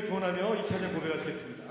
소원하며 이 찬양 고백하시겠습니다.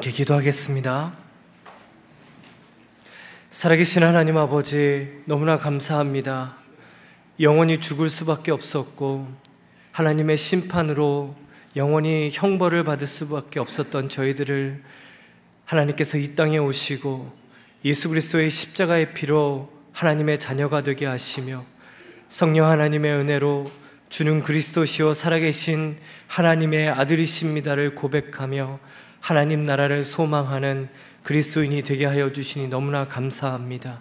함께 기도하겠습니다. 살아계신 하나님 아버지, 너무나 감사합니다. 영원히 죽을 수밖에 없었고 하나님의 심판으로 영원히 형벌을 받을 수밖에 없었던 저희들을 하나님께서 이 땅에 오시고 예수 그리스도의 십자가의 피로 하나님의 자녀가 되게 하시며 성령 하나님의 은혜로 주는 그리스도시요 살아계신 하나님의 아들이십니다를 고백하며 하나님 나라를 소망하는 그리스도인이 되게 하여 주시니 너무나 감사합니다.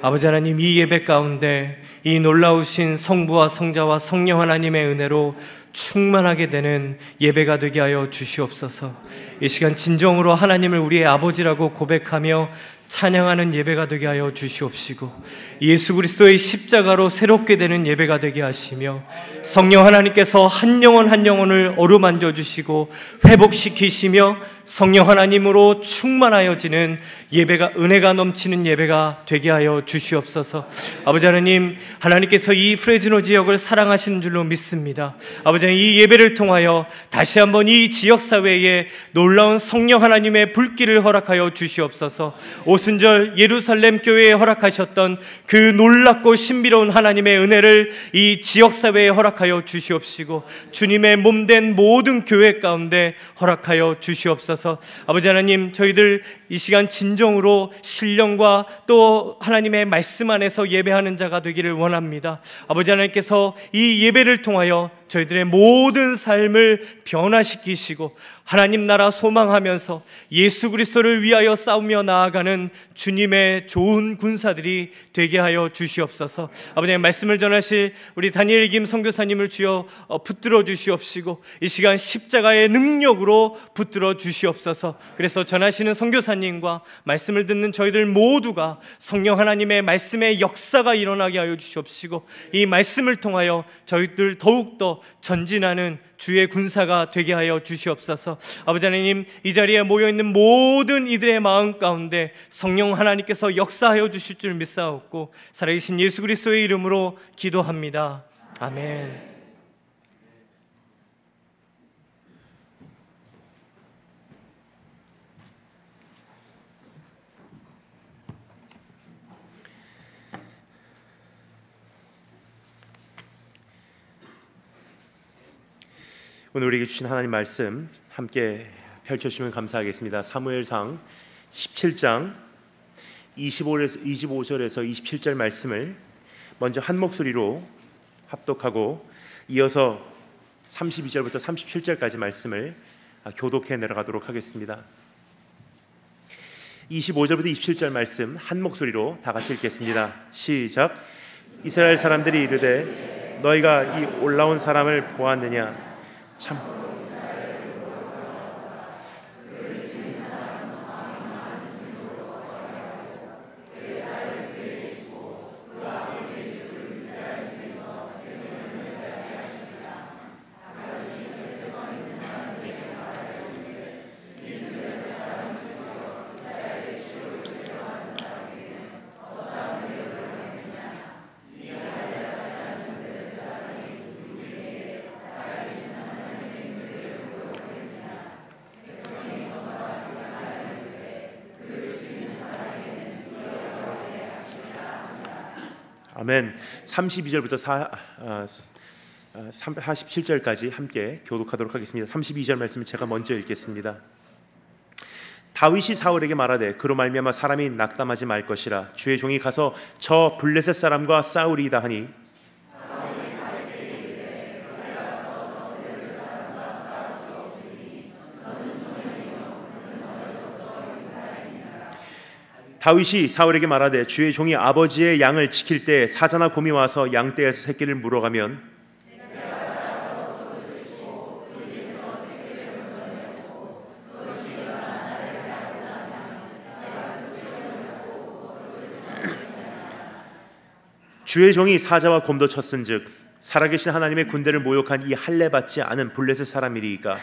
아버지 하나님, 이 예배 가운데 이 놀라우신 성부와 성자와 성령 하나님의 은혜로 충만하게 되는 예배가 되게 하여 주시옵소서. 이 시간 진정으로 하나님을 우리의 아버지라고 고백하며 찬양하는 예배가 되게 하여 주시옵시고 예수 그리스도의 십자가로 새롭게 되는 예배가 되게 하시며 성령 하나님께서 한 영혼 한 영혼을 어루만져 주시고 회복시키시며 성령 하나님으로 충만하여지는 예배가, 은혜가 넘치는 예배가 되게 하여 주시옵소서. 아버지 하나님, 하나님께서 이 프레즈노 지역을 사랑하시는 줄로 믿습니다. 아버지 하나님, 이 예배를 통하여 다시 한번 이 지역사회에 놀라운 성령 하나님의 불길을 허락하여 주시옵소서. 오순절 예루살렘 교회에 허락하셨던 그 놀랍고 신비로운 하나님의 은혜를 이 지역사회에 허락하여 주시옵시고 주님의 몸된 모든 교회 가운데 허락하여 주시옵소서. 아버지 하나님, 저희들 이 시간 진정으로 신령과 또 하나님의 말씀 안에서 예배하는 자가 되기를 원합니다. 아버지 하나님께서 이 예배를 통하여 저희들의 모든 삶을 변화시키시고 하나님 나라 소망하면서 예수 그리스도를 위하여 싸우며 나아가는 주님의 좋은 군사들이 되게 하여 주시옵소서. 아버지의 말씀을 전하실 우리 다니엘 김 선교사님을 주여 붙들어 주시옵시고 이 시간 십자가의 능력으로 붙들어 주시옵소서. 그래서 전하시는 선교사님과 말씀을 듣는 저희들 모두가 성령 하나님의 말씀의 역사가 일어나게 하여 주시옵시고 이 말씀을 통하여 저희들 더욱더 전진하는 주의 군사가 되게 하여 주시옵소서. 아버지 하나님, 이 자리에 모여있는 모든 이들의 마음 가운데 성령 하나님께서 역사하여 주실 줄 믿사옵고 살아계신 예수 그리스도의 이름으로 기도합니다. 아멘. 오늘 우리에게 주신 하나님 말씀 함께 펼쳐주시면 감사하겠습니다. 사무엘상 17장 25절에서 27절 말씀을 먼저 한 목소리로 합독하고 이어서 32절부터 37절까지 말씀을 교독해 내려가도록 하겠습니다. 25절부터 27절 말씀 한 목소리로 다 같이 읽겠습니다. 시작. 이스라엘 사람들이 이르되 너희가 이 올라온 사람을 보았느냐? 참 아멘. 32절부터 47절까지 함께 교독하도록 하겠습니다. 32절 말씀을 제가 먼저 읽겠습니다. 다윗이 사울에게 말하되 그로 말미암아 사람이 낙담하지 말 것이라. 주의 종이 가서 저 블레셋 사람과 싸우리이다 하니 다윗이 사울에게 말하되 주의 종이 아버지의 양을 지킬 때 사자나 곰이 와서 양떼에서 새끼를 물어가면 주의 종이 사자와 곰도 쳤은즉 살아계신 하나님의 군대를 모욕한 이 할례 받지 않은 블레셋 사람이리이까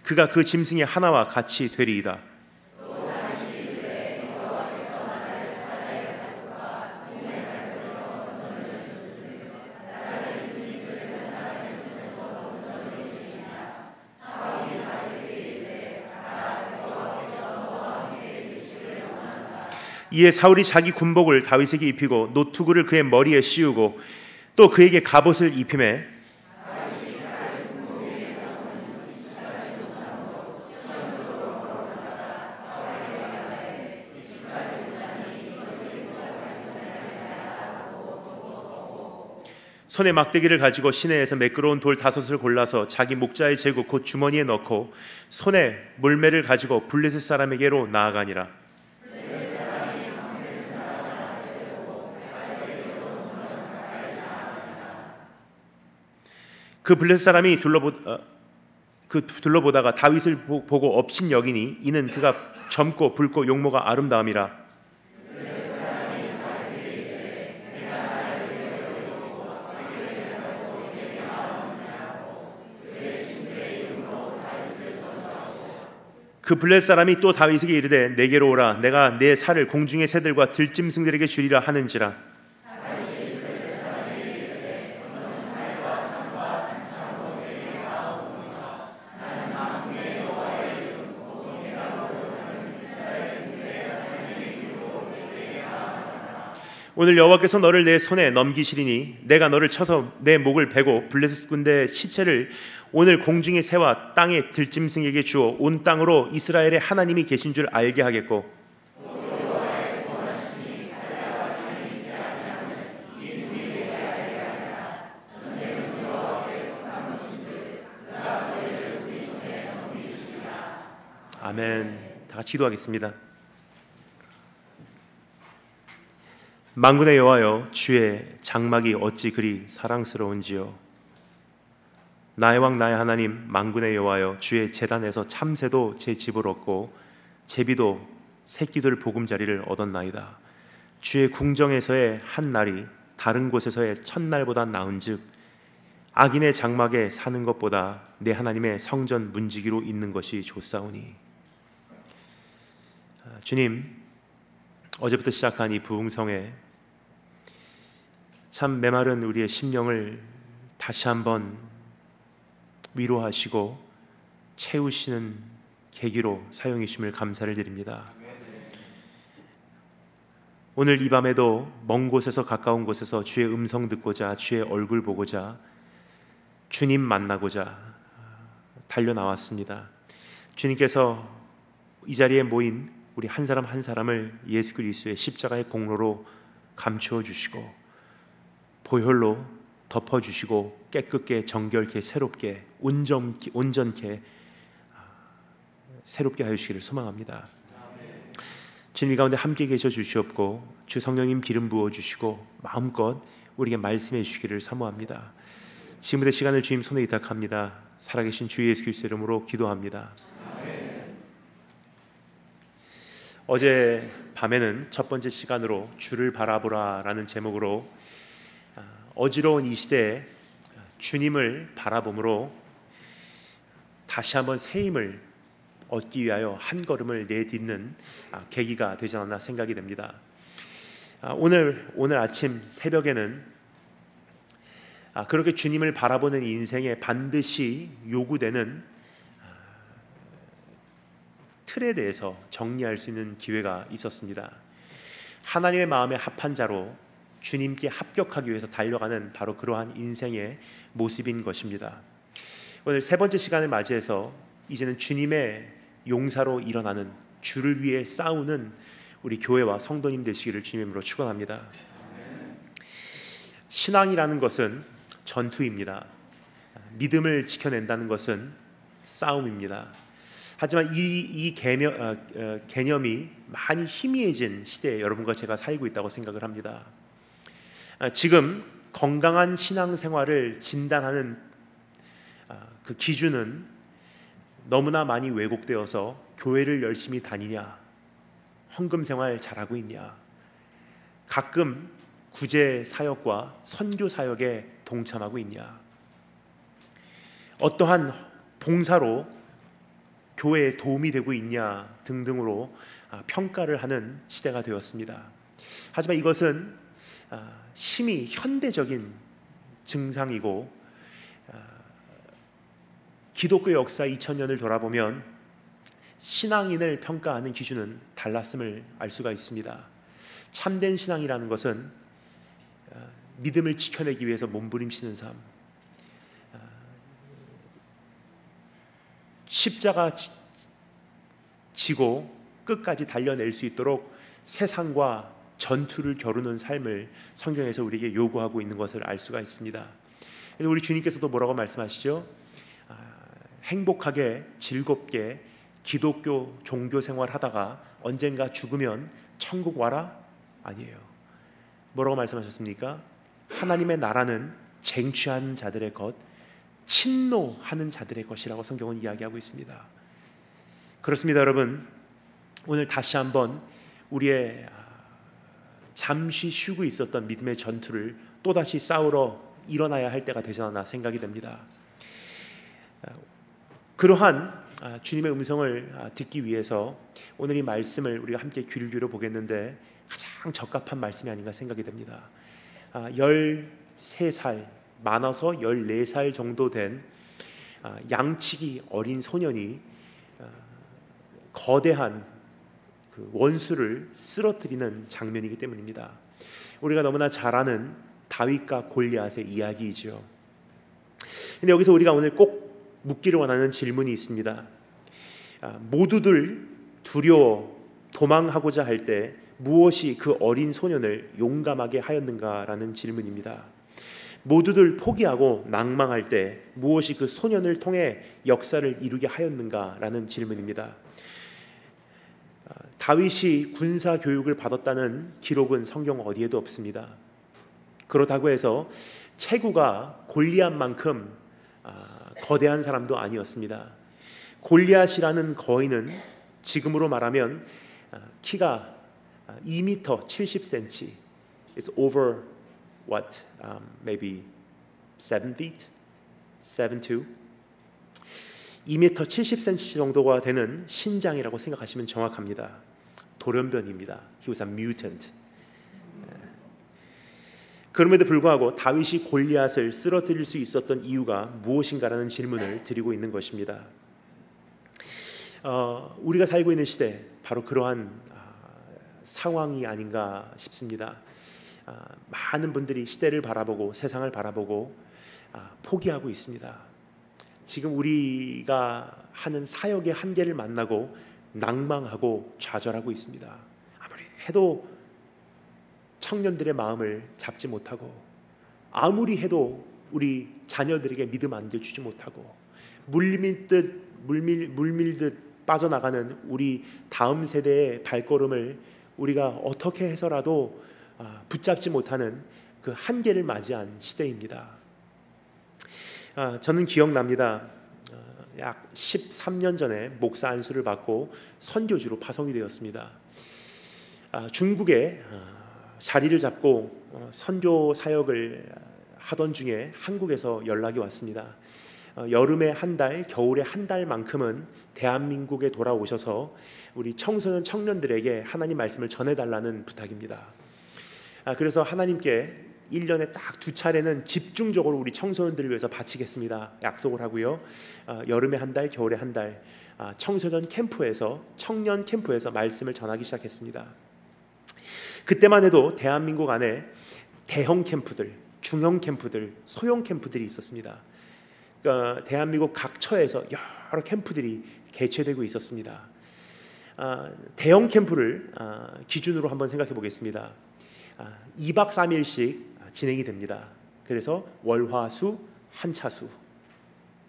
그가 그 짐승의 하나와 같이 되리이다. 이에 사울이 자기 군복을 다윗에게 입히고 노투구를 그의 머리에 씌우고 또 그에게 갑옷을 입히매 손에 막대기를 가지고 시내에서 매끄러운 돌 5을 골라서 자기 목자의 제구 곧 주머니에 넣고 손에 물매를 가지고 블레셋 사람에게로 나아가니라. 그 블레셋 사람이 둘러보다가 다윗을 보고 업신 여기니 이는 그가 젊고 붉고 용모가 아름다움이라. 그 블레셋 사람이 또 다윗에게 이르되 내게로 오라. 내가 내 살을 공중의 새들과 들짐승들에게 주리라 하는지라. 오늘 여호와께서 너를 내 손에 넘기시리니 내가 너를 쳐서 내 목을 베고 블레셋 군대의 시체를 오늘 공중의 새와 땅의 들짐승에게 주어 온 땅으로 이스라엘의 하나님이 계신 줄 알게 하겠고 아멘. 다 같이 기도하겠습니다. 만군의 여호와여, 주의 장막이 어찌 그리 사랑스러운지요. 나의 왕 나의 하나님, 만군의 여호와여, 주의 제단에서 참새도 제 집을 얻고 제비도 새끼들 보금자리를 얻었나이다. 주의 궁정에서의 한 날이 다른 곳에서의 첫날보다 나은즉 악인의 장막에 사는 것보다 내 하나님의 성전 문지기로 있는 것이 좋사오니. 주님, 어제부터 시작한 이 부흥성에 참 메마른 우리의 심령을 다시 한번 위로하시고 채우시는 계기로 사용해 주심을 감사를 드립니다. 오늘 이 밤에도 먼 곳에서 가까운 곳에서 주의 음성 듣고자, 주의 얼굴 보고자, 주님 만나고자 달려나왔습니다. 주님께서 이 자리에 모인 우리 한 사람 한 사람을 예수 그리스도의 십자가의 공로로 감추어 주시고 보혈로 덮어주시고 깨끗게 정결케 새롭게 온전케 새롭게 하여 주시기를 소망합니다. 주님 가운데 함께 계셔 주시옵고 주 성령님 기름 부어 주시고 마음껏 우리에게 말씀해 주시기를 사모합니다. 지금부터 시간을 주님 손에 의탁합니다. 살아계신 주 예수 그리스도 이름으로 기도합니다. 어제 밤에는 첫 번째 시간으로 주를 바라보라라는 제목으로 어지러운 이 시대에 주님을 바라봄으로 다시 한번 새 힘을 얻기 위하여 한 걸음을 내딛는 계기가 되지 않았나 생각이 됩니다. 오늘 아침 새벽에는 그렇게 주님을 바라보는 인생에 반드시 요구되는 틀에 대해서 정리할 수 있는 기회가 있었습니다. 하나님의 마음에 합한 자로 주님께 합격하기 위해서 달려가는 바로 그러한 인생의 모습인 것입니다. 오늘 세 번째 시간을 맞이해서 이제는 주님의 용사로 일어나는, 주를 위해 싸우는 우리 교회와 성도님 되시기를 주님으로 축원합니다. 신앙이라는 것은 전투입니다. 믿음을 지켜낸다는 것은 싸움입니다. 하지만 이 개념이 많이 희미해진 시대에 여러분과 제가 살고 있다고 생각을 합니다. 지금 건강한 신앙생활을 진단하는 그 기준은 너무나 많이 왜곡되어서 교회를 열심히 다니냐, 헌금생활 잘하고 있냐, 가끔 구제 사역과 선교 사역에 동참하고 있냐, 어떠한 봉사로 교회에 도움이 되고 있냐 등등으로 평가를 하는 시대가 되었습니다. 하지만 이것은 심히 현대적인 증상이고 기독교 역사 2000년을 돌아보면 신앙인을 평가하는 기준은 달랐음을 알 수가 있습니다. 참된 신앙이라는 것은 믿음을 지켜내기 위해서 몸부림치는 삶, 십자가 지고 끝까지 달려낼 수 있도록 세상과 전투를 겨루는 삶을 성경에서 우리에게 요구하고 있는 것을 알 수가 있습니다. 그래서 우리 주님께서도 뭐라고 말씀하시죠? 행복하게 즐겁게 기독교 종교 생활하다가 언젠가 죽으면 천국 와라? 아니에요. 뭐라고 말씀하셨습니까? 하나님의 나라는 쟁취한 자들의 것, 침노하는 자들의 것이라고 성경은 이야기하고 있습니다. 그렇습니다, 여러분. 오늘 다시 한번 우리의 잠시 쉬고 있었던 믿음의 전투를 또다시 싸우러 일어나야 할 때가 되지 않나 생각이 됩니다. 그러한 주님의 음성을 듣기 위해서 오늘 이 말씀을 우리가 함께 귀를 기울여 보겠는데 가장 적합한 말씀이 아닌가 생각이 됩니다. 13살, 많아서 14살 정도 된 양치기 어린 소년이 거대한 그 원수를 쓰러뜨리는 장면이기 때문입니다. 우리가 너무나 잘 아는 다윗과 골리앗의 이야기이죠. 근데 여기서 우리가 오늘 꼭 묻기를 원하는 질문이 있습니다. 모두들 두려워 도망하고자 할 때 무엇이 그 어린 소년을 용감하게 하였는가라는 질문입니다. 모두들 포기하고 낭망할 때 무엇이 그 소년을 통해 역사를 이루게 하였는가라는 질문입니다. 다윗이 군사 교육을 받았다는 기록은 성경 어디에도 없습니다. 그렇다고 해서 체구가 골리앗만큼 거대한 사람도 아니었습니다. 골리앗이라는 거인은 지금으로 말하면 키가 2m 70cm. It's over what? Maybe 7 feet? 7'2". 2m 70cm 정도가 되는 신장이라고 생각하시면 정확합니다. 돌연변입니다. He was a mutant. 그럼에도 불구하고 다윗이 골리앗을 쓰러뜨릴 수 있었던 이유가 무엇인가라는 질문을 드리고 있는 것입니다. 우리가 살고 있는 시대 바로 그러한 상황이 아닌가 싶습니다. 많은 분들이 시대를 바라보고 세상을 바라보고 포기하고 있습니다. 지금 우리가 하는 사역의 한계를 만나고 낭망하고 좌절하고 있습니다. 아무리 해도 청년들의 마음을 잡지 못하고, 아무리 해도 우리 자녀들에게 믿음 안길 주지 못하고, 물밀듯 빠져나가는 우리 다음 세대의 발걸음을 우리가 어떻게 해서라도 붙잡지 못하는 그 한계를 맞이한 시대입니다. 저는 기억납니다. 약 13년 전에 목사 안수를 받고 선교지로 파송이 되었습니다. 중국에 자리를 잡고 선교 사역을 하던 중에 한국에서 연락이 왔습니다. 여름에 한 달, 겨울에 한 달만큼은 대한민국에 돌아오셔서 우리 청소년 청년들에게 하나님 말씀을 전해달라는 부탁입니다. 그래서 하나님께 1년에 딱 2차례는 집중적으로 우리 청소년들을 위해서 바치겠습니다 약속을 하고요. 여름에 한 달, 겨울에 한 달 청소년 캠프에서, 청년 캠프에서 말씀을 전하기 시작했습니다. 그때만 해도 대한민국 안에 대형 캠프들, 중형 캠프들, 소형 캠프들이 있었습니다. 그러니까 대한민국 각 처에서 여러 캠프들이 개최되고 있었습니다. 대형 캠프를 기준으로 한번 생각해 보겠습니다. 2박 3일씩 진행이 됩니다. 그래서 월화수 한 차수,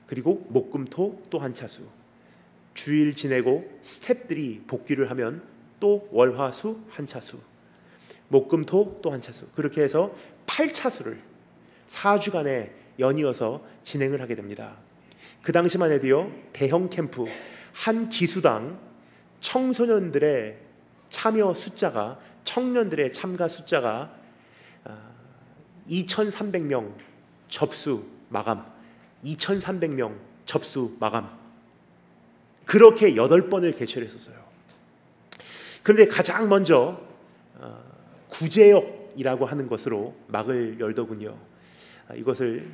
그리고 목금토 또 한 차수, 주일 지내고 스태프들이 복귀를 하면 또 월화수 한 차수, 목금토 또 한 차수, 그렇게 해서 8차수를 4주간에 연이어서 진행을 하게 됩니다. 그 당시만 해도요, 대형 캠프 한 기수당 청소년들의 참여 숫자가, 청년들의 참가 숫자가 2,300명 접수 마감, 2,300명 접수 마감, 그렇게 8번을 개최를 했었어요. 그런데 가장 먼저 구제역이라고 하는 것으로 막을 열더군요. 이것을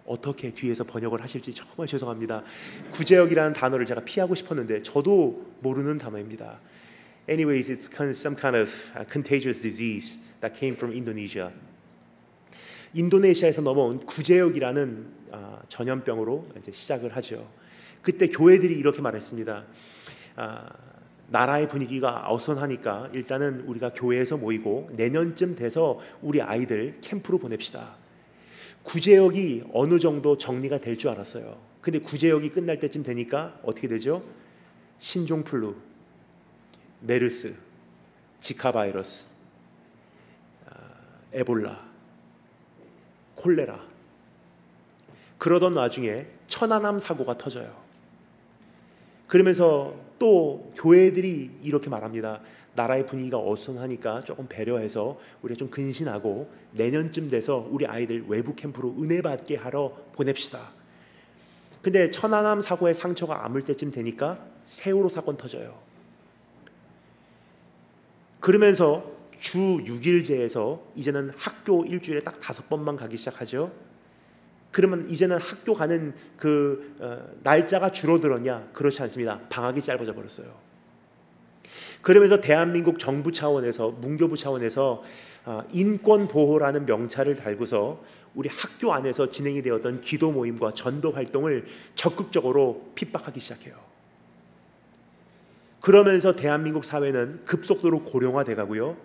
어떻게 뒤에서 번역을 하실지 정말 죄송합니다. 구제역이라는 단어를 제가 피하고 싶었는데 저도 모르는 단어입니다. Anyways, it's some kind of contagious disease that came from Indonesia. 인도네시아에서 넘어온 구제역이라는 전염병으로 이제 시작을 하죠. 그때 교회들이 이렇게 말했습니다. 나라의 분위기가 어선하니까 일단은 우리가 교회에서 모이고 내년쯤 돼서 우리 아이들 캠프로 보냅시다. 구제역이 어느 정도 정리가 될 줄 알았어요. 근데 구제역이 끝날 때쯤 되니까 어떻게 되죠? 신종플루, 메르스, 지카 바이러스, 에볼라, 콜레라, 그러던 와중에 천안함 사고가 터져요. 그러면서 또 교회들이 이렇게 말합니다. 나라의 분위기가 어수선하니까 조금 배려해서 우리가 좀 근신하고 내년쯤 돼서 우리 아이들 외부 캠프로 은혜 받게 하러 보냅시다. 근데 천안함 사고의 상처가 아물 때쯤 되니까 세월호 사건 터져요. 그러면서 주 6일제에서 이제는 학교 일주일에 딱 5번만 가기 시작하죠. 그러면 이제는 학교 가는 그 날짜가 줄어들었냐? 그렇지 않습니다. 방학이 짧아져 버렸어요. 그러면서 대한민국 정부 차원에서, 문교부 차원에서 인권 보호라는 명찰을 달고서 우리 학교 안에서 진행이 되었던 기도 모임과 전도 활동을 적극적으로 핍박하기 시작해요. 그러면서 대한민국 사회는 급속도로 고령화돼 가고요.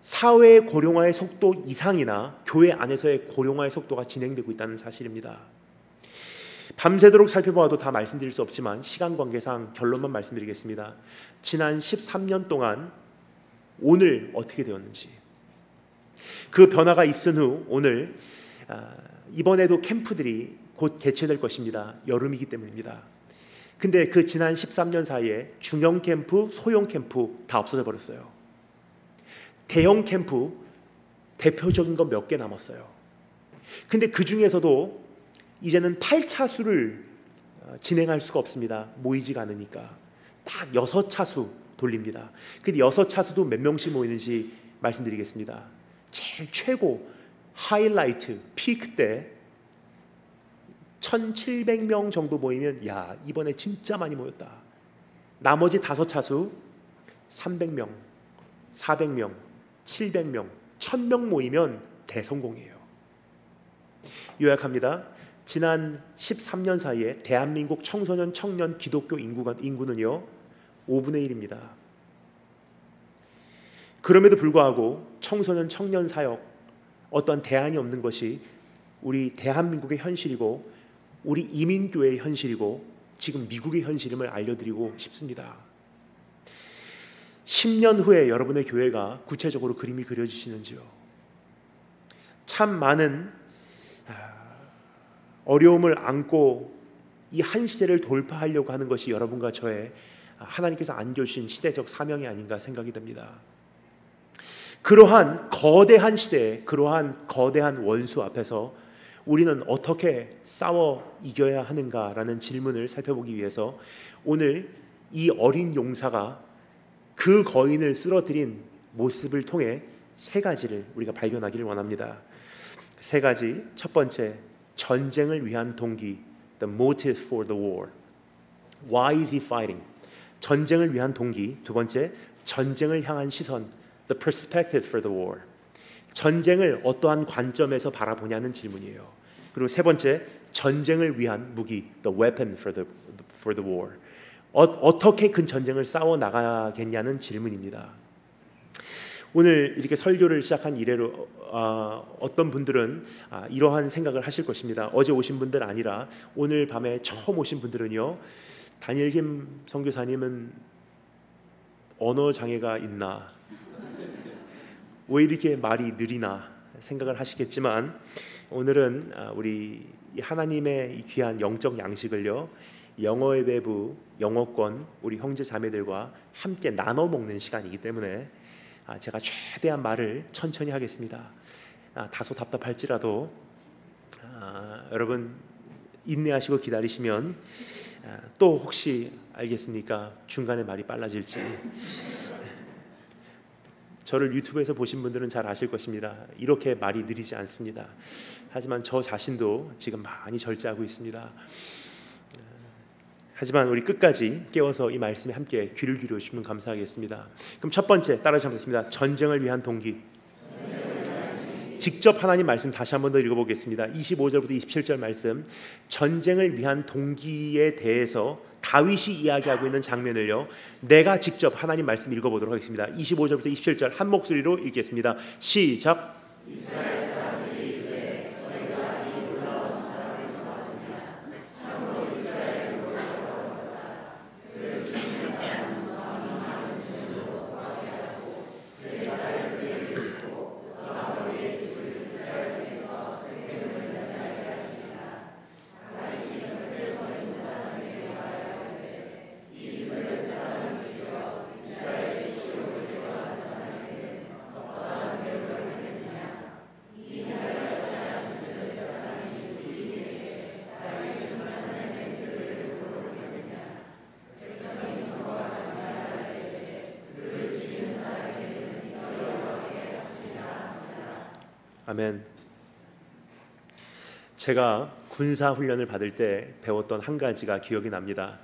사회의 고령화의 속도 이상이나 교회 안에서의 고령화의 속도가 진행되고 있다는 사실입니다. 밤새도록 살펴보아도 다 말씀드릴 수 없지만 시간 관계상 결론만 말씀드리겠습니다. 지난 13년 동안 오늘 어떻게 되었는지, 그 변화가 있은 후 오늘 이번에도 캠프들이 곧 개최될 것입니다. 여름이기 때문입니다. 근데 그 지난 13년 사이에 중형 캠프, 소형 캠프 다 없어져 버렸어요. 대형 캠프 대표적인 건 몇 개 남았어요. 근데 그 중에서도 이제는 8차수를 진행할 수가 없습니다. 모이지가 않으니까. 딱 6차수 돌립니다. 근데 6차수도 몇 명씩 모이는지 말씀드리겠습니다. 제일 최고 하이라이트 피크 때 1700명 정도 모이면 야, 이번에 진짜 많이 모였다. 나머지 5차수 300명, 400명, 700명, 1000명 모이면 대성공이에요. 요약합니다. 지난 13년 사이에 대한민국 청소년 청년 기독교 인구는요 5분의 1입니다. 그럼에도 불구하고 청소년 청년 사역 어떤 대안이 없는 것이 우리 대한민국의 현실이고 우리 이민교회의 현실이고 지금 미국의 현실임을 알려드리고 싶습니다. 10년 후에 여러분의 교회가 구체적으로 그림이 그려지시는지요? 참 많은 어려움을 안고 이 한 시대를 돌파하려고 하는 것이 여러분과 저의 하나님께서 안겨주신 시대적 사명이 아닌가 생각이 듭니다. 그러한 거대한 시대, 그러한 거대한 원수 앞에서 우리는 어떻게 싸워 이겨야 하는가라는 질문을 살펴보기 위해서 오늘 이 어린 용사가 그 거인을 쓰러뜨린 모습을 통해 3가지를 우리가 발견하기를 원합니다. 3가지. 첫 번째, 전쟁을 위한 동기, the motive for the war. Why is he fighting? 전쟁을 위한 동기. 두 번째, 전쟁을 향한 시선, the perspective for the war. 전쟁을 어떠한 관점에서 바라보냐는 질문이에요. 그리고 세 번째, 전쟁을 위한 무기, the weapon for the war. 어떻게 그 전쟁을 싸워 나가겠냐는 질문입니다. 오늘 이렇게 설교를 시작한 이래로 어떤 분들은 이러한 생각을 하실 것입니다. 어제 오신 분들 아니라 오늘 밤에 처음 오신 분들은요, 다니엘 김 선교사님은 언어 장애가 있나, 왜 이렇게 말이 느리나 생각을 하시겠지만 오늘은 우리 하나님의 이 귀한 영적 양식을요, 영어의 배부, 영어권 우리 형제 자매들과 함께 나눠 먹는 시간이기 때문에 제가 최대한 말을 천천히 하겠습니다. 다소 답답할지라도 여러분 인내하시고 기다리시면 또 혹시 알겠습니까? 중간에 말이 빨라질지. 저를 유튜브에서 보신 분들은 잘 아실 것입니다. 이렇게 말이 느리지 않습니다. 하지만 저 자신도 지금 많이 절제하고 있습니다. 하지만 우리 끝까지 깨워서 이 말씀에 함께 귀를 기울여 주시면 감사하겠습니다. 그럼 첫 번째 따라서 하겠습니다. 전쟁을 위한 동기. 직접 하나님 말씀 다시 한 번 더 읽어보겠습니다. 25절부터 27절 말씀, 전쟁을 위한 동기에 대해서 다윗이 이야기하고 있는 장면을요, 내가 직접 하나님 말씀 읽어보도록 하겠습니다. 25절부터 27절 한 목소리로 읽겠습니다. 시작. 아멘. 제가 군사 훈련을 받을 때 배웠던 한 가지가 기억이 납니다.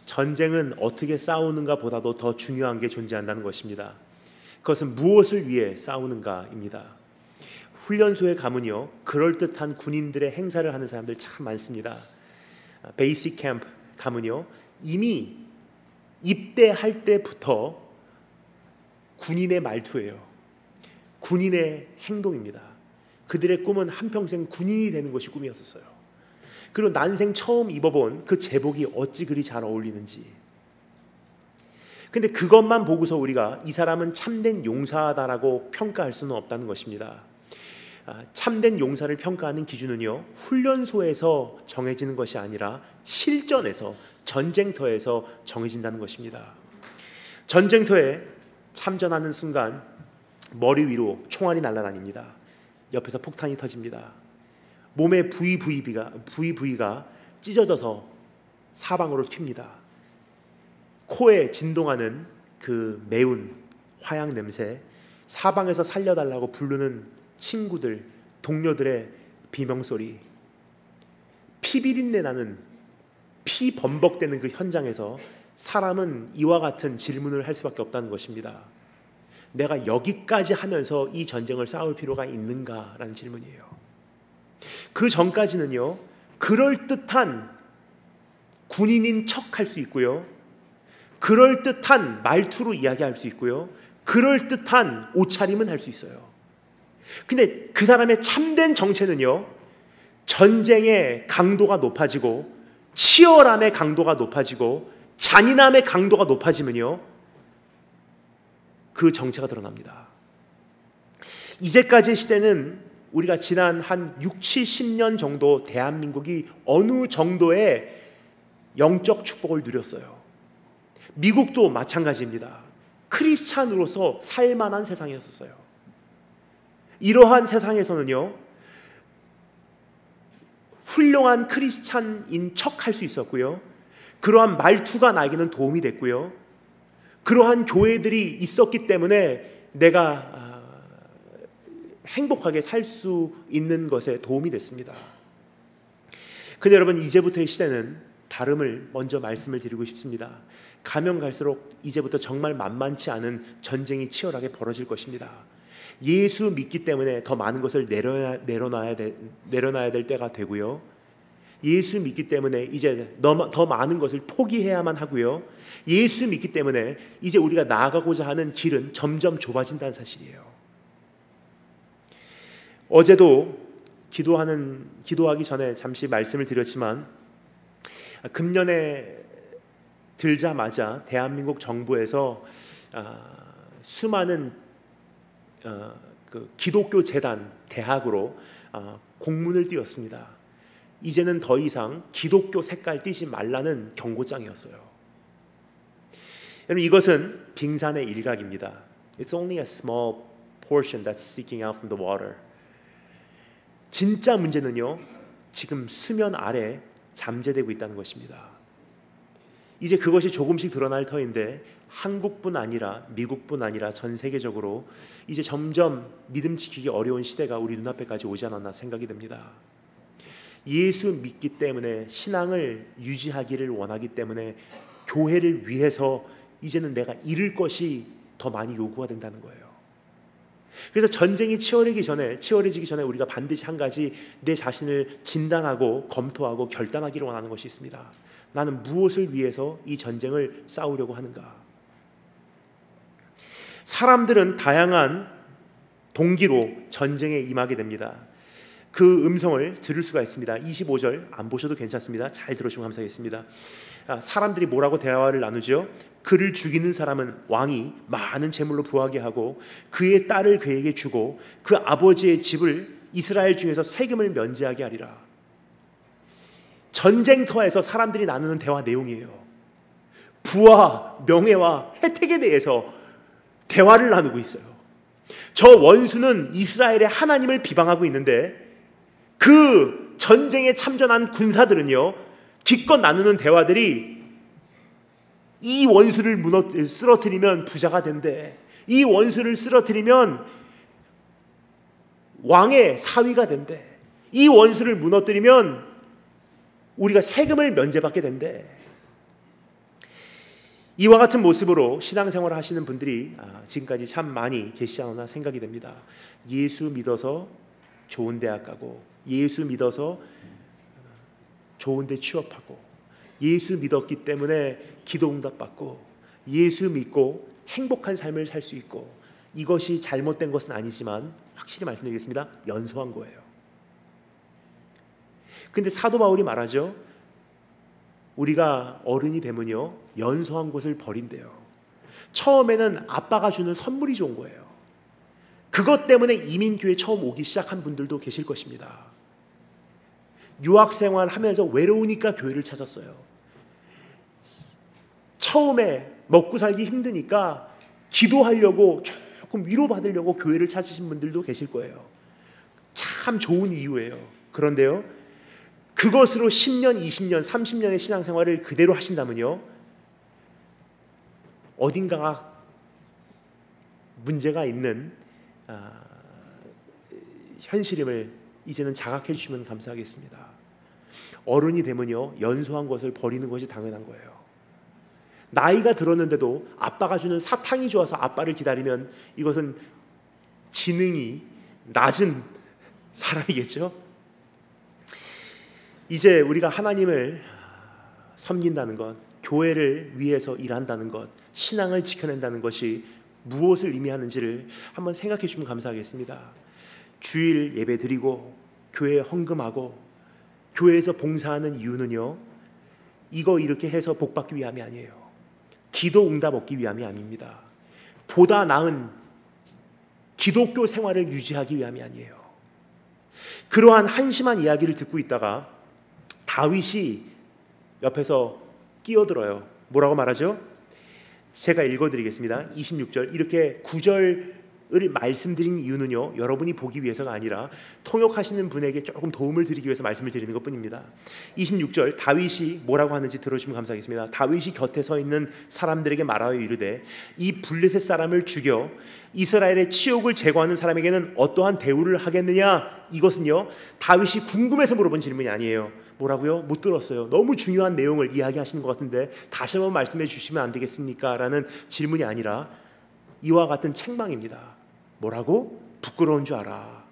전쟁은 어떻게 싸우는가 보다도 더 중요한 게 존재한다는 것입니다. 그것은 무엇을 위해 싸우는가입니다. 훈련소에 가면요, 그럴듯한 군인들의 행사를 하는 사람들 참 많습니다. 베이직 캠프 가면요, 이미 입대할 때부터 군인의 말투예요. 군인의 행동입니다. 그들의 꿈은 한평생 군인이 되는 것이 꿈이었었어요. 그리고 난생 처음 입어본 그 제복이 어찌 그리 잘 어울리는지. 근데 그것만 보고서 우리가 이 사람은 참된 용사다라고 평가할 수는 없다는 것입니다. 참된 용사를 평가하는 기준은요, 훈련소에서 정해지는 것이 아니라 실전에서, 전쟁터에서 정해진다는 것입니다. 전쟁터에 참전하는 순간 머리 위로 총알이 날아다닙니다. 옆에서 폭탄이 터집니다. 몸의 부위가 찢어져서 사방으로 튑니다. 코에 진동하는 그 매운 화약 냄새, 사방에서 살려달라고 부르는 친구들, 동료들의 비명소리, 피비린내 나는, 피 범벅되는 그 현장에서 사람은 이와 같은 질문을 할 수밖에 없다는 것입니다. 내가 여기까지 하면서 이 전쟁을 싸울 필요가 있는가라는 질문이에요. 그 전까지는요, 그럴듯한 군인인 척 할 수 있고요, 그럴듯한 말투로 이야기할 수 있고요, 그럴듯한 옷차림은 할 수 있어요. 근데 그 사람의 참된 정체는요, 전쟁의 강도가 높아지고 치열함의 강도가 높아지고 잔인함의 강도가 높아지면요, 그 정체가 드러납니다. 이제까지의 시대는 우리가 지난 한 6, 70년 정도 대한민국이 어느 정도의 영적 축복을 누렸어요. 미국도 마찬가지입니다. 크리스찬으로서 살만한 세상이었어요. 이러한 세상에서는요, 훌륭한 크리스찬인 척 할 수 있었고요, 그러한 말투가 나에게는 도움이 됐고요, 그러한 교회들이 있었기 때문에 내가 행복하게 살 수 있는 것에 도움이 됐습니다. 근데 여러분, 이제부터의 시대는 다름을 먼저 말씀을 드리고 싶습니다. 가면 갈수록 이제부터 정말 만만치 않은 전쟁이 치열하게 벌어질 것입니다. 예수 믿기 때문에 더 많은 것을 내려놔야 될 때가 되고요, 예수 믿기 때문에 이제 더 많은 것을 포기해야만 하고요, 예수 믿기 때문에 이제 우리가 나아가고자 하는 길은 점점 좁아진다는 사실이에요. 어제도 기도하기 전에 잠시 말씀을 드렸지만, 금년에 들자마자 대한민국 정부에서 수많은 그 기독교 재단 대학으로 공문을 띄웠습니다. 이제는 더 이상 기독교 색깔 띄지 말라는 경고장이었어요. 여러분, 이것은 빙산의 일각입니다. It's only a small portion that's sticking out from the water. 진짜 문제는요, 지금 수면 아래 잠재되고 있다는 것입니다. 이제 그것이 조금씩 드러날 터인데, 한국뿐 아니라 미국뿐 아니라 전 세계적으로 이제 점점 믿음 지키기 어려운 시대가 우리 눈앞에까지 오지 않았나 생각이 듭니다. 예수 믿기 때문에, 신앙을 유지하기를 원하기 때문에 교회를 위해서 이제는 내가 잃을 것이 더 많이 요구가 된다는 거예요. 그래서 전쟁이 치열해지기 전에 우리가 반드시 한 가지 내 자신을 진단하고 검토하고 결단하기를 원하는 것이 있습니다. 나는 무엇을 위해서 이 전쟁을 싸우려고 하는가? 사람들은 다양한 동기로 전쟁에 임하게 됩니다. 그 음성을 들을 수가 있습니다. 25절 안 보셔도 괜찮습니다. 잘 들으시면 감사하겠습니다. 사람들이 뭐라고 대화를 나누죠? 그를 죽이는 사람은 왕이 많은 재물로 부하게 하고 그의 딸을 그에게 주고 그 아버지의 집을 이스라엘 중에서 세금을 면제하게 하리라. 전쟁터에서 사람들이 나누는 대화 내용이에요. 부와 명예와 혜택에 대해서 대화를 나누고 있어요. 저 원수는 이스라엘의 하나님을 비방하고 있는데, 그 전쟁에 참전한 군사들은요, 기껏 나누는 대화들이 이 원수를 쓰러뜨리면 부자가 된대, 이 원수를 쓰러뜨리면 왕의 사위가 된대, 이 원수를 무너뜨리면 우리가 세금을 면제받게 된대. 이와 같은 모습으로 신앙생활을 하시는 분들이 지금까지 참 많이 계시지 않나 생각이 됩니다. 예수 믿어서 좋은 대학 가고, 예수 믿어서 좋은 데 취업하고, 예수 믿었기 때문에 기도 응답 받고, 예수 믿고 행복한 삶을 살 수 있고, 이것이 잘못된 것은 아니지만 확실히 말씀드리겠습니다. 연소한 거예요. 근데 사도 바울이 말하죠. 우리가 어른이 되면요, 연소한 것을 버린대요. 처음에는 아빠가 주는 선물이 좋은 거예요. 그것 때문에 이민교회 처음 오기 시작한 분들도 계실 것입니다. 유학생활 하면서 외로우니까 교회를 찾았어요. 처음에 먹고 살기 힘드니까 기도하려고, 조금 위로받으려고 교회를 찾으신 분들도 계실 거예요. 참 좋은 이유예요. 그런데요, 그것으로 10년, 20년, 30년의 신앙생활을 그대로 하신다면요, 어딘가 문제가 있는 현실임을 이제는 자각해 주시면 감사하겠습니다. 어른이 되면요, 연소한 것을 버리는 것이 당연한 거예요. 나이가 들었는데도 아빠가 주는 사탕이 좋아서 아빠를 기다리면 이것은 지능이 낮은 사람이겠죠. 이제 우리가 하나님을 섬긴다는 것, 교회를 위해서 일한다는 것, 신앙을 지켜낸다는 것이 무엇을 의미하는지를 한번 생각해 주면 감사하겠습니다. 주일 예배 드리고 교회에 헌금하고 교회에서 봉사하는 이유는요, 이거 이렇게 해서 복 받기 위함이 아니에요. 기도 응답 얻기 위함이 아닙니다. 보다 나은 기독교 생활을 유지하기 위함이 아니에요. 그러한 한심한 이야기를 듣고 있다가 다윗이 옆에서 끼어들어요. 뭐라고 말하죠? 제가 읽어드리겠습니다. 26절. 이렇게 9절을 말씀드린 이유는요, 여러분이 보기 위해서가 아니라 통역하시는 분에게 조금 도움을 드리기 위해서 말씀을 드리는 것뿐입니다. 26절 다윗이 뭐라고 하는지 들어주시면 감사하겠습니다. 다윗이 곁에 서 있는 사람들에게 말하여 이르되 이 블레셋 사람을 죽여 이스라엘의 치욕을 제거하는 사람에게는 어떠한 대우를 하겠느냐. 이것은요, 다윗이 궁금해서 물어본 질문이 아니에요. 뭐라고요? 못 들었어요. 너무 중요한 내용을 이야기하시는 것 같은데 다시 한번 말씀해 주시면 안 되겠습니까? 라는 질문이 아니라 이와 같은 책망입니다. 뭐라고? 부끄러운 줄 알아.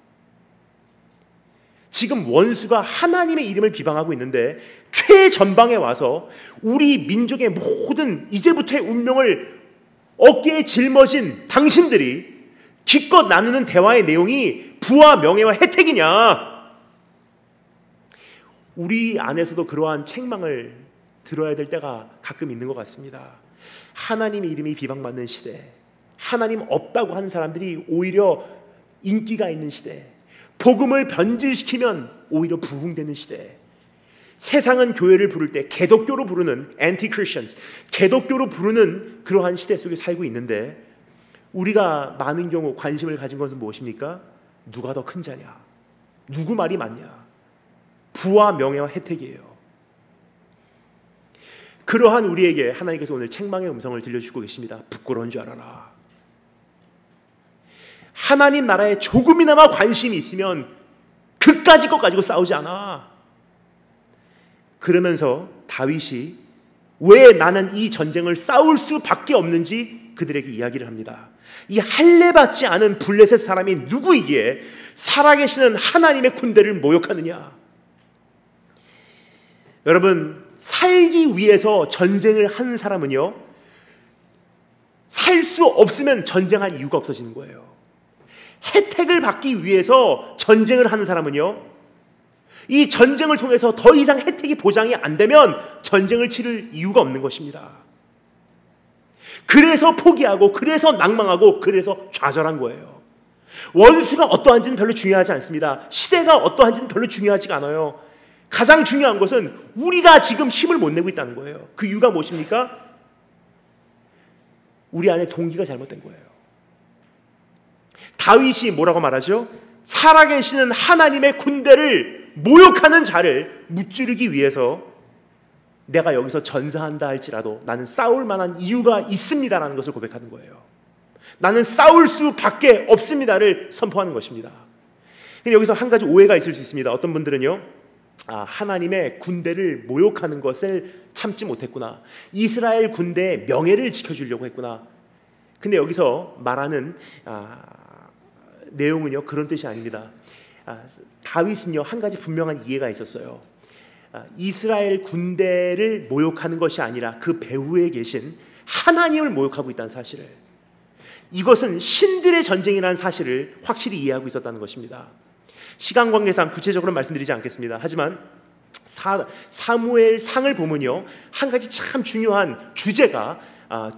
지금 원수가 하나님의 이름을 비방하고 있는데 최전방에 와서 우리 민족의 모든 이제부터의 운명을 어깨에 짊어진 당신들이 기껏 나누는 대화의 내용이 부와 명예와 혜택이냐. 우리 안에서도 그러한 책망을 들어야 될 때가 가끔 있는 것 같습니다. 하나님의 이름이 비방받는 시대, 하나님 없다고 하는 사람들이 오히려 인기가 있는 시대, 복음을 변질시키면 오히려 부흥되는 시대, 세상은 교회를 부를 때 개독교로 부르는 anti-Christians, 개독교로 부르는 그러한 시대 속에 살고 있는데 우리가 많은 경우 관심을 가진 것은 무엇입니까? 누가 더 큰 자냐? 누구 말이 맞냐? 부와 명예와 혜택이에요. 그러한 우리에게 하나님께서 오늘 책망의 음성을 들려주고 계십니다. 부끄러운 줄 알아라. 하나님 나라에 조금이나마 관심이 있으면 그까짓 것 가지고 싸우지 않아. 그러면서 다윗이 왜 나는 이 전쟁을 싸울 수밖에 없는지 그들에게 이야기를 합니다. 이 할례받지 않은 블레셋 사람이 누구이기에 살아계시는 하나님의 군대를 모욕하느냐. 여러분, 살기 위해서 전쟁을 하는 사람은요, 살 수 없으면 전쟁할 이유가 없어지는 거예요. 혜택을 받기 위해서 전쟁을 하는 사람은요, 이 전쟁을 통해서 더 이상 혜택이 보장이 안 되면 전쟁을 치를 이유가 없는 것입니다. 그래서 포기하고, 그래서 낭망하고, 그래서 좌절한 거예요. 원수가 어떠한지는 별로 중요하지 않습니다. 시대가 어떠한지는 별로 중요하지가 않아요. 가장 중요한 것은 우리가 지금 힘을 못 내고 있다는 거예요. 그 이유가 무엇입니까? 우리 안에 동기가 잘못된 거예요. 다윗이 뭐라고 말하죠? 살아계시는 하나님의 군대를 모욕하는 자를 무찌르기 위해서 내가 여기서 전사한다 할지라도 나는 싸울 만한 이유가 있습니다라는 것을 고백하는 거예요. 나는 싸울 수밖에 없습니다를 선포하는 것입니다. 근데 여기서 한 가지 오해가 있을 수 있습니다. 어떤 분들은요, 하나님의 군대를 모욕하는 것을 참지 못했구나. 이스라엘 군대의 명예를 지켜주려고 했구나. 근데 여기서 말하는 내용은요, 그런 뜻이 아닙니다. 다윗은요, 한 가지 분명한 이해가 있었어요. 이스라엘 군대를 모욕하는 것이 아니라 그 배후에 계신 하나님을 모욕하고 있다는 사실을, 이것은 신들의 전쟁이라는 사실을 확실히 이해하고 있었다는 것입니다. 시간 관계상 구체적으로 말씀드리지 않겠습니다. 하지만 사무엘 상을 보면요, 한 가지 참 중요한 주제가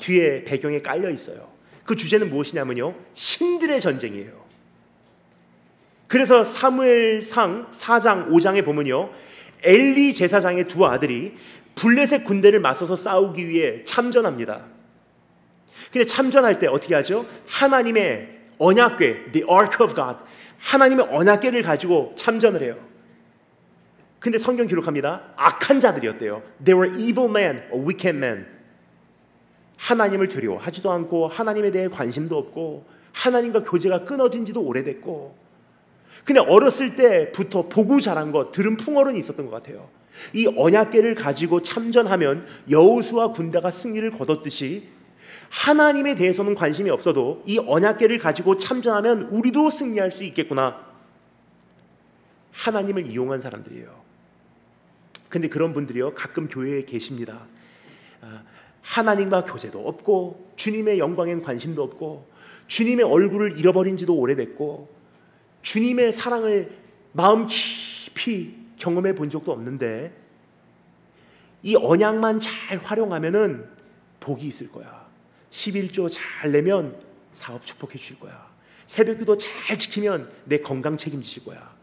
뒤에 배경에 깔려 있어요. 그 주제는 무엇이냐면요, 신들의 전쟁이에요. 그래서 사무엘상 4장 5장에 보면요, 엘리 제사장의 두 아들이 블레셋 군대를 맞서서 싸우기 위해 참전합니다. 근데 참전할 때 어떻게 하죠? 하나님의 언약궤, the ark of God, 하나님의 언약궤를 가지고 참전을 해요. 근데 성경 기록합니다. 악한 자들이었대요. They were evil men, or wicked men. 하나님을 두려워하지도 않고 하나님에 대해 관심도 없고 하나님과 교제가 끊어진 지도 오래됐고, 근데 어렸을 때부터 보고 자란 것, 들은 풍어론이 있었던 것 같아요. 이 언약궤를 가지고 참전하면 여호수아 군대가 승리를 거뒀듯이 하나님에 대해서는 관심이 없어도 이 언약궤를 가지고 참전하면 우리도 승리할 수 있겠구나. 하나님을 이용한 사람들이에요. 근데 그런 분들이요, 가끔 교회에 계십니다. 하나님과 교제도 없고 주님의 영광엔 관심도 없고 주님의 얼굴을 잃어버린 지도 오래됐고 주님의 사랑을 마음 깊이 경험해 본 적도 없는데 이 언약만 잘 활용하면은 복이 있을 거야. 11조 잘 내면 사업 축복해 주실 거야. 새벽기도 잘 지키면 내 건강 책임지실 거야.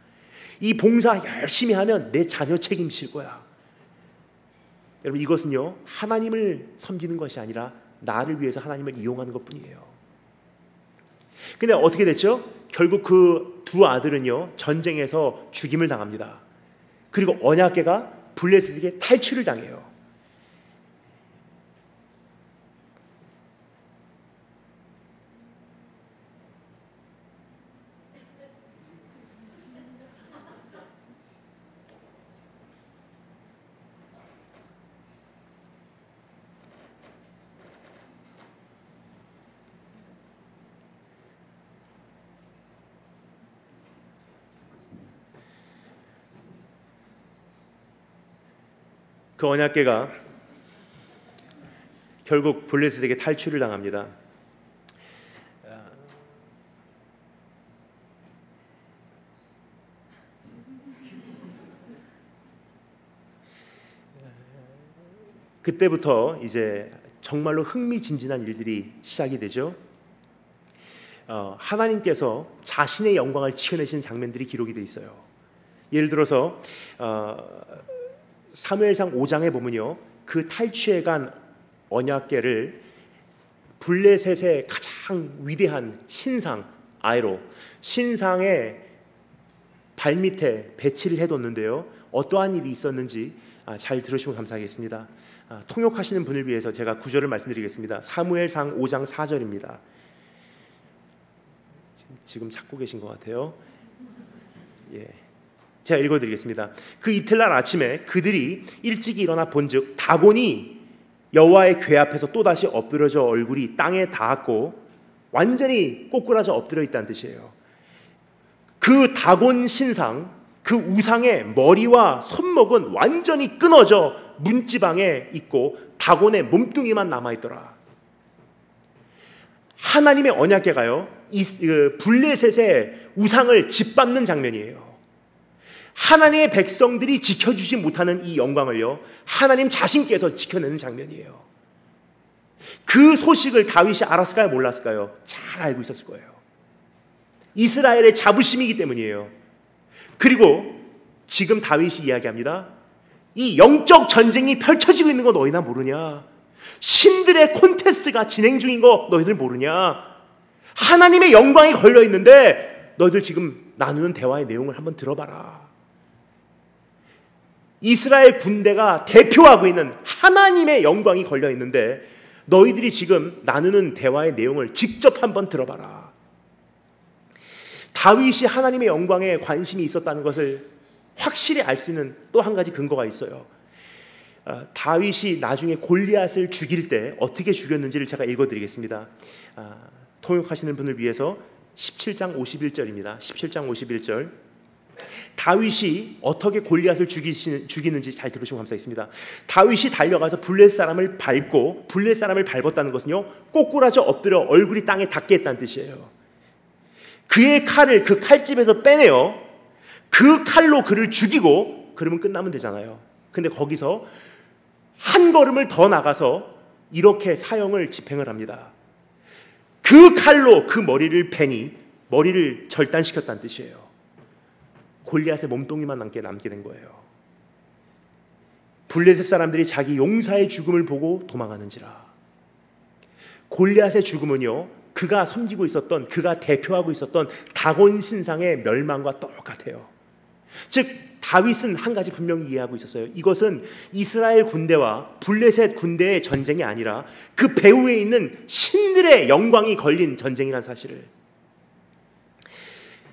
이 봉사 열심히 하면 내 자녀 책임지실 거야. 여러분, 이것은요, 하나님을 섬기는 것이 아니라 나를 위해서 하나님을 이용하는 것뿐이에요. 근데 어떻게 됐죠? 결국 그 두 아들은요, 전쟁에서 죽임을 당합니다. 그리고 언약궤가 블레셋에게 탈취를 당해요. 그 언약궤가 결국 블레셋에게 탈취를 당합니다. 그때부터 이제 정말로 흥미진진한 일들이 시작이 되죠. 하나님께서 자신의 영광을 치켜내신 장면들이 기록이 돼 있어요. 예를 들어서 사무엘상 5장에 보면요, 그 탈취해간 언약궤를 블레셋의 가장 위대한 신상 아이로, 신상의 발밑에 배치를 해뒀는데요, 어떠한 일이 있었는지 잘 들으시면 감사하겠습니다. 통역하시는 분을 위해서 제가 구절을 말씀드리겠습니다. 사무엘상 5장 4절입니다. 지금 찾고 계신 것 같아요. 예, 제가 읽어드리겠습니다. 그 이틀날 아침에 그들이 일찍 일어나 본즉 다곤이 여호와의 궤 앞에서 또다시 엎드려져 얼굴이 땅에 닿았고 완전히 꼬꾸라져 엎드려 있다는 뜻이에요. 그 다곤 신상, 그 우상의 머리와 손목은 완전히 끊어져 문지방에 있고 다곤의 몸뚱이만 남아있더라. 하나님의 언약궤가요, 블레셋의 우상을 짓밟는 장면이에요. 하나님의 백성들이 지켜주지 못하는 이 영광을요, 하나님 자신께서 지켜내는 장면이에요. 그 소식을 다윗이 알았을까요? 몰랐을까요? 잘 알고 있었을 거예요. 이스라엘의 자부심이기 때문이에요. 그리고 지금 다윗이 이야기합니다. 이 영적 전쟁이 펼쳐지고 있는 거 너희나 모르냐? 신들의 콘테스트가 진행 중인 거 너희들 모르냐? 하나님의 영광이 걸려 있는데 너희들 지금 나누는 대화의 내용을 한번 들어봐라. 이스라엘 군대가 대표하고 있는 하나님의 영광이 걸려 있는데 너희들이 지금 나누는 대화의 내용을 직접 한번 들어봐라. 다윗이 하나님의 영광에 관심이 있었다는 것을 확실히 알 수 있는 또 한 가지 근거가 있어요. 다윗이 나중에 골리앗을 죽일 때 어떻게 죽였는지를 제가 읽어드리겠습니다. 통역하시는 분을 위해서 17장 51절입니다. 17장 51절. 다윗이 어떻게 골리앗을 죽이는지 잘 들으시면 감사하겠습니다. 다윗이 달려가서 블레셋 사람을 밟고, 블레셋 사람을 밟았다는 것은요, 꼬꾸라져 엎드려 얼굴이 땅에 닿게 했다는 뜻이에요. 그의 칼을 그 칼집에서 빼내어 그 칼로 그를 죽이고 그러면 끝나면 되잖아요. 근데 거기서 한 걸음을 더 나가서 이렇게 사형을 집행을 합니다. 그 칼로 그 머리를 베니 머리를 절단시켰다는 뜻이에요. 골리앗의 몸뚱이만 남게 된 거예요. 블레셋 사람들이 자기 용사의 죽음을 보고 도망하는지라. 골리앗의 죽음은요, 그가 섬기고 있었던, 그가 대표하고 있었던 다곤 신상의 멸망과 똑같아요. 즉 다윗은 한 가지 분명히 이해하고 있었어요. 이것은 이스라엘 군대와 블레셋 군대의 전쟁이 아니라 그 배후에 있는 신들의 영광이 걸린 전쟁이라는 사실을.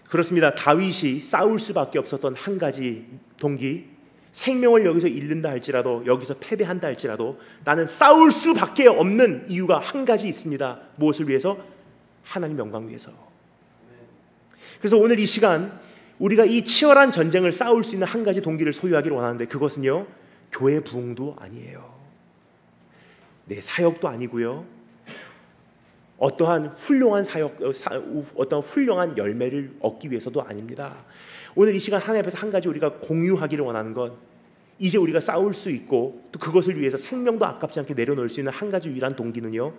그렇습니다. 다윗이 싸울 수밖에 없었던 한 가지 동기, 생명을 여기서 잃는다 할지라도, 여기서 패배한다 할지라도 나는 싸울 수밖에 없는 이유가 한 가지 있습니다. 무엇을 위해서? 하나님 영광 위해서. 그래서 오늘 이 시간 우리가 이 치열한 전쟁을 싸울 수 있는 한 가지 동기를 소유하기를 원하는데, 그것은요, 교회 부흥도 아니에요. 내 사역도 아니고요, 어떠한 훌륭한 사역, 어떠한 훌륭한 열매를 얻기 위해서도 아닙니다. 오늘 이 시간 하나님 앞에서 한 가지 우리가 공유하기를 원하는 건, 이제 우리가 싸울 수 있고 또 그것을 위해서 생명도 아깝지 않게 내려놓을 수 있는 한 가지 유일한 동기는요,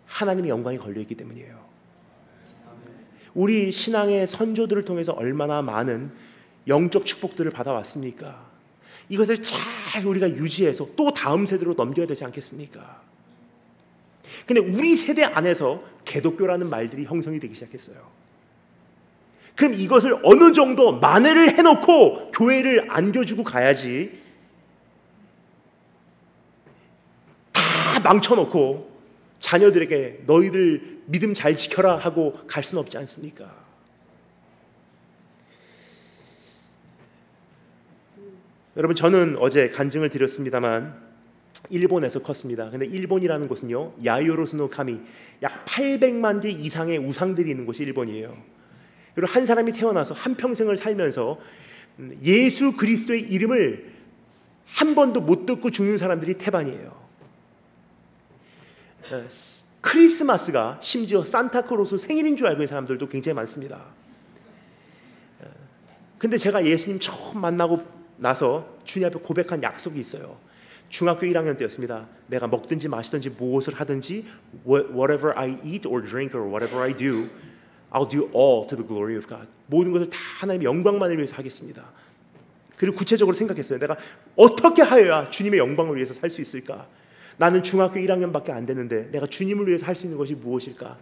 하나님의 영광이 걸려있기 때문이에요. 우리 신앙의 선조들을 통해서 얼마나 많은 영적 축복들을 받아왔습니까? 이것을 잘 우리가 유지해서 또 다음 세대로 넘겨야 되지 않겠습니까? 근데 우리 세대 안에서 개독교라는 말들이 형성이 되기 시작했어요. 그럼 이것을 어느 정도 만회를 해놓고 교회를 안겨주고 가야지, 다 망쳐놓고 자녀들에게 너희들 믿음 잘 지켜라 하고 갈 수는 없지 않습니까? 여러분, 저는 어제 간증을 드렸습니다만 일본에서 컸습니다. 근데 일본이라는 곳은요, 야요로스노 카미, 약 800만 개 이상의 우상들이 있는 곳이 일본이에요. 그리고 한 사람이 태어나서 한 평생을 살면서 예수 그리스도의 이름을 한 번도 못 듣고 죽는 사람들이 태반이에요. 크리스마스가 심지어 산타크로스 생일인 줄 알고 있는 사람들도 굉장히 많습니다. 근데 제가 예수님 처음 만나고 나서 주님 앞에 고백한 약속이 있어요. 중학교 1학년 때였습니다. 내가 먹든지 마시든지 무엇을 하든지, whatever I eat or drink or whatever I do, I'll do all to the glory of God. 모든 것을 다 하나님의 영광만을 위해서 하겠습니다. 그리고 구체적으로 생각했어요. 내가 어떻게 하여야 주님의 영광을 위해서 살 수 있을까? 나는 중학교 1학년밖에 안 됐는데 내가 주님을 위해서 할 수 있는 것이 무엇일까?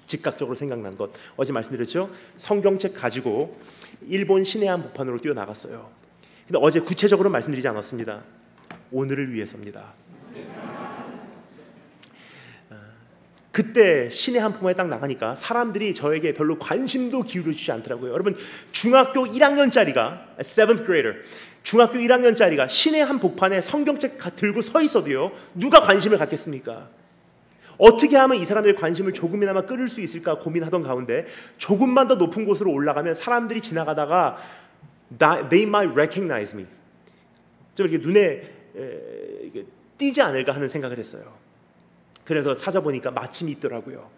즉각적으로 생각난 것, 어제 말씀드렸죠? 성경책 가지고 일본 시내한 복판으로 뛰어나갔어요. 근데 어제 구체적으로 말씀드리지 않았습니다. 오늘을 위해서입니다. 그때 시내 한복판에 딱 나가니까 사람들이 저에게 별로 관심도 기울여주지 않더라고요. 여러분, 중학교 1학년짜리가 7th grader, 중학교 1학년짜리가 시내 한복판에 성경책 들고 서 있어도요, 누가 관심을 갖겠습니까? 어떻게 하면 이 사람들의 관심을 조금이나마 끌을 수 있을까 고민하던 가운데, 조금만 더 높은 곳으로 올라가면 사람들이 지나가다가 they might recognize me, 좀 이렇게 눈에 띄지 않을까 하는 생각을 했어요. 그래서 찾아보니까 마침 있더라고요.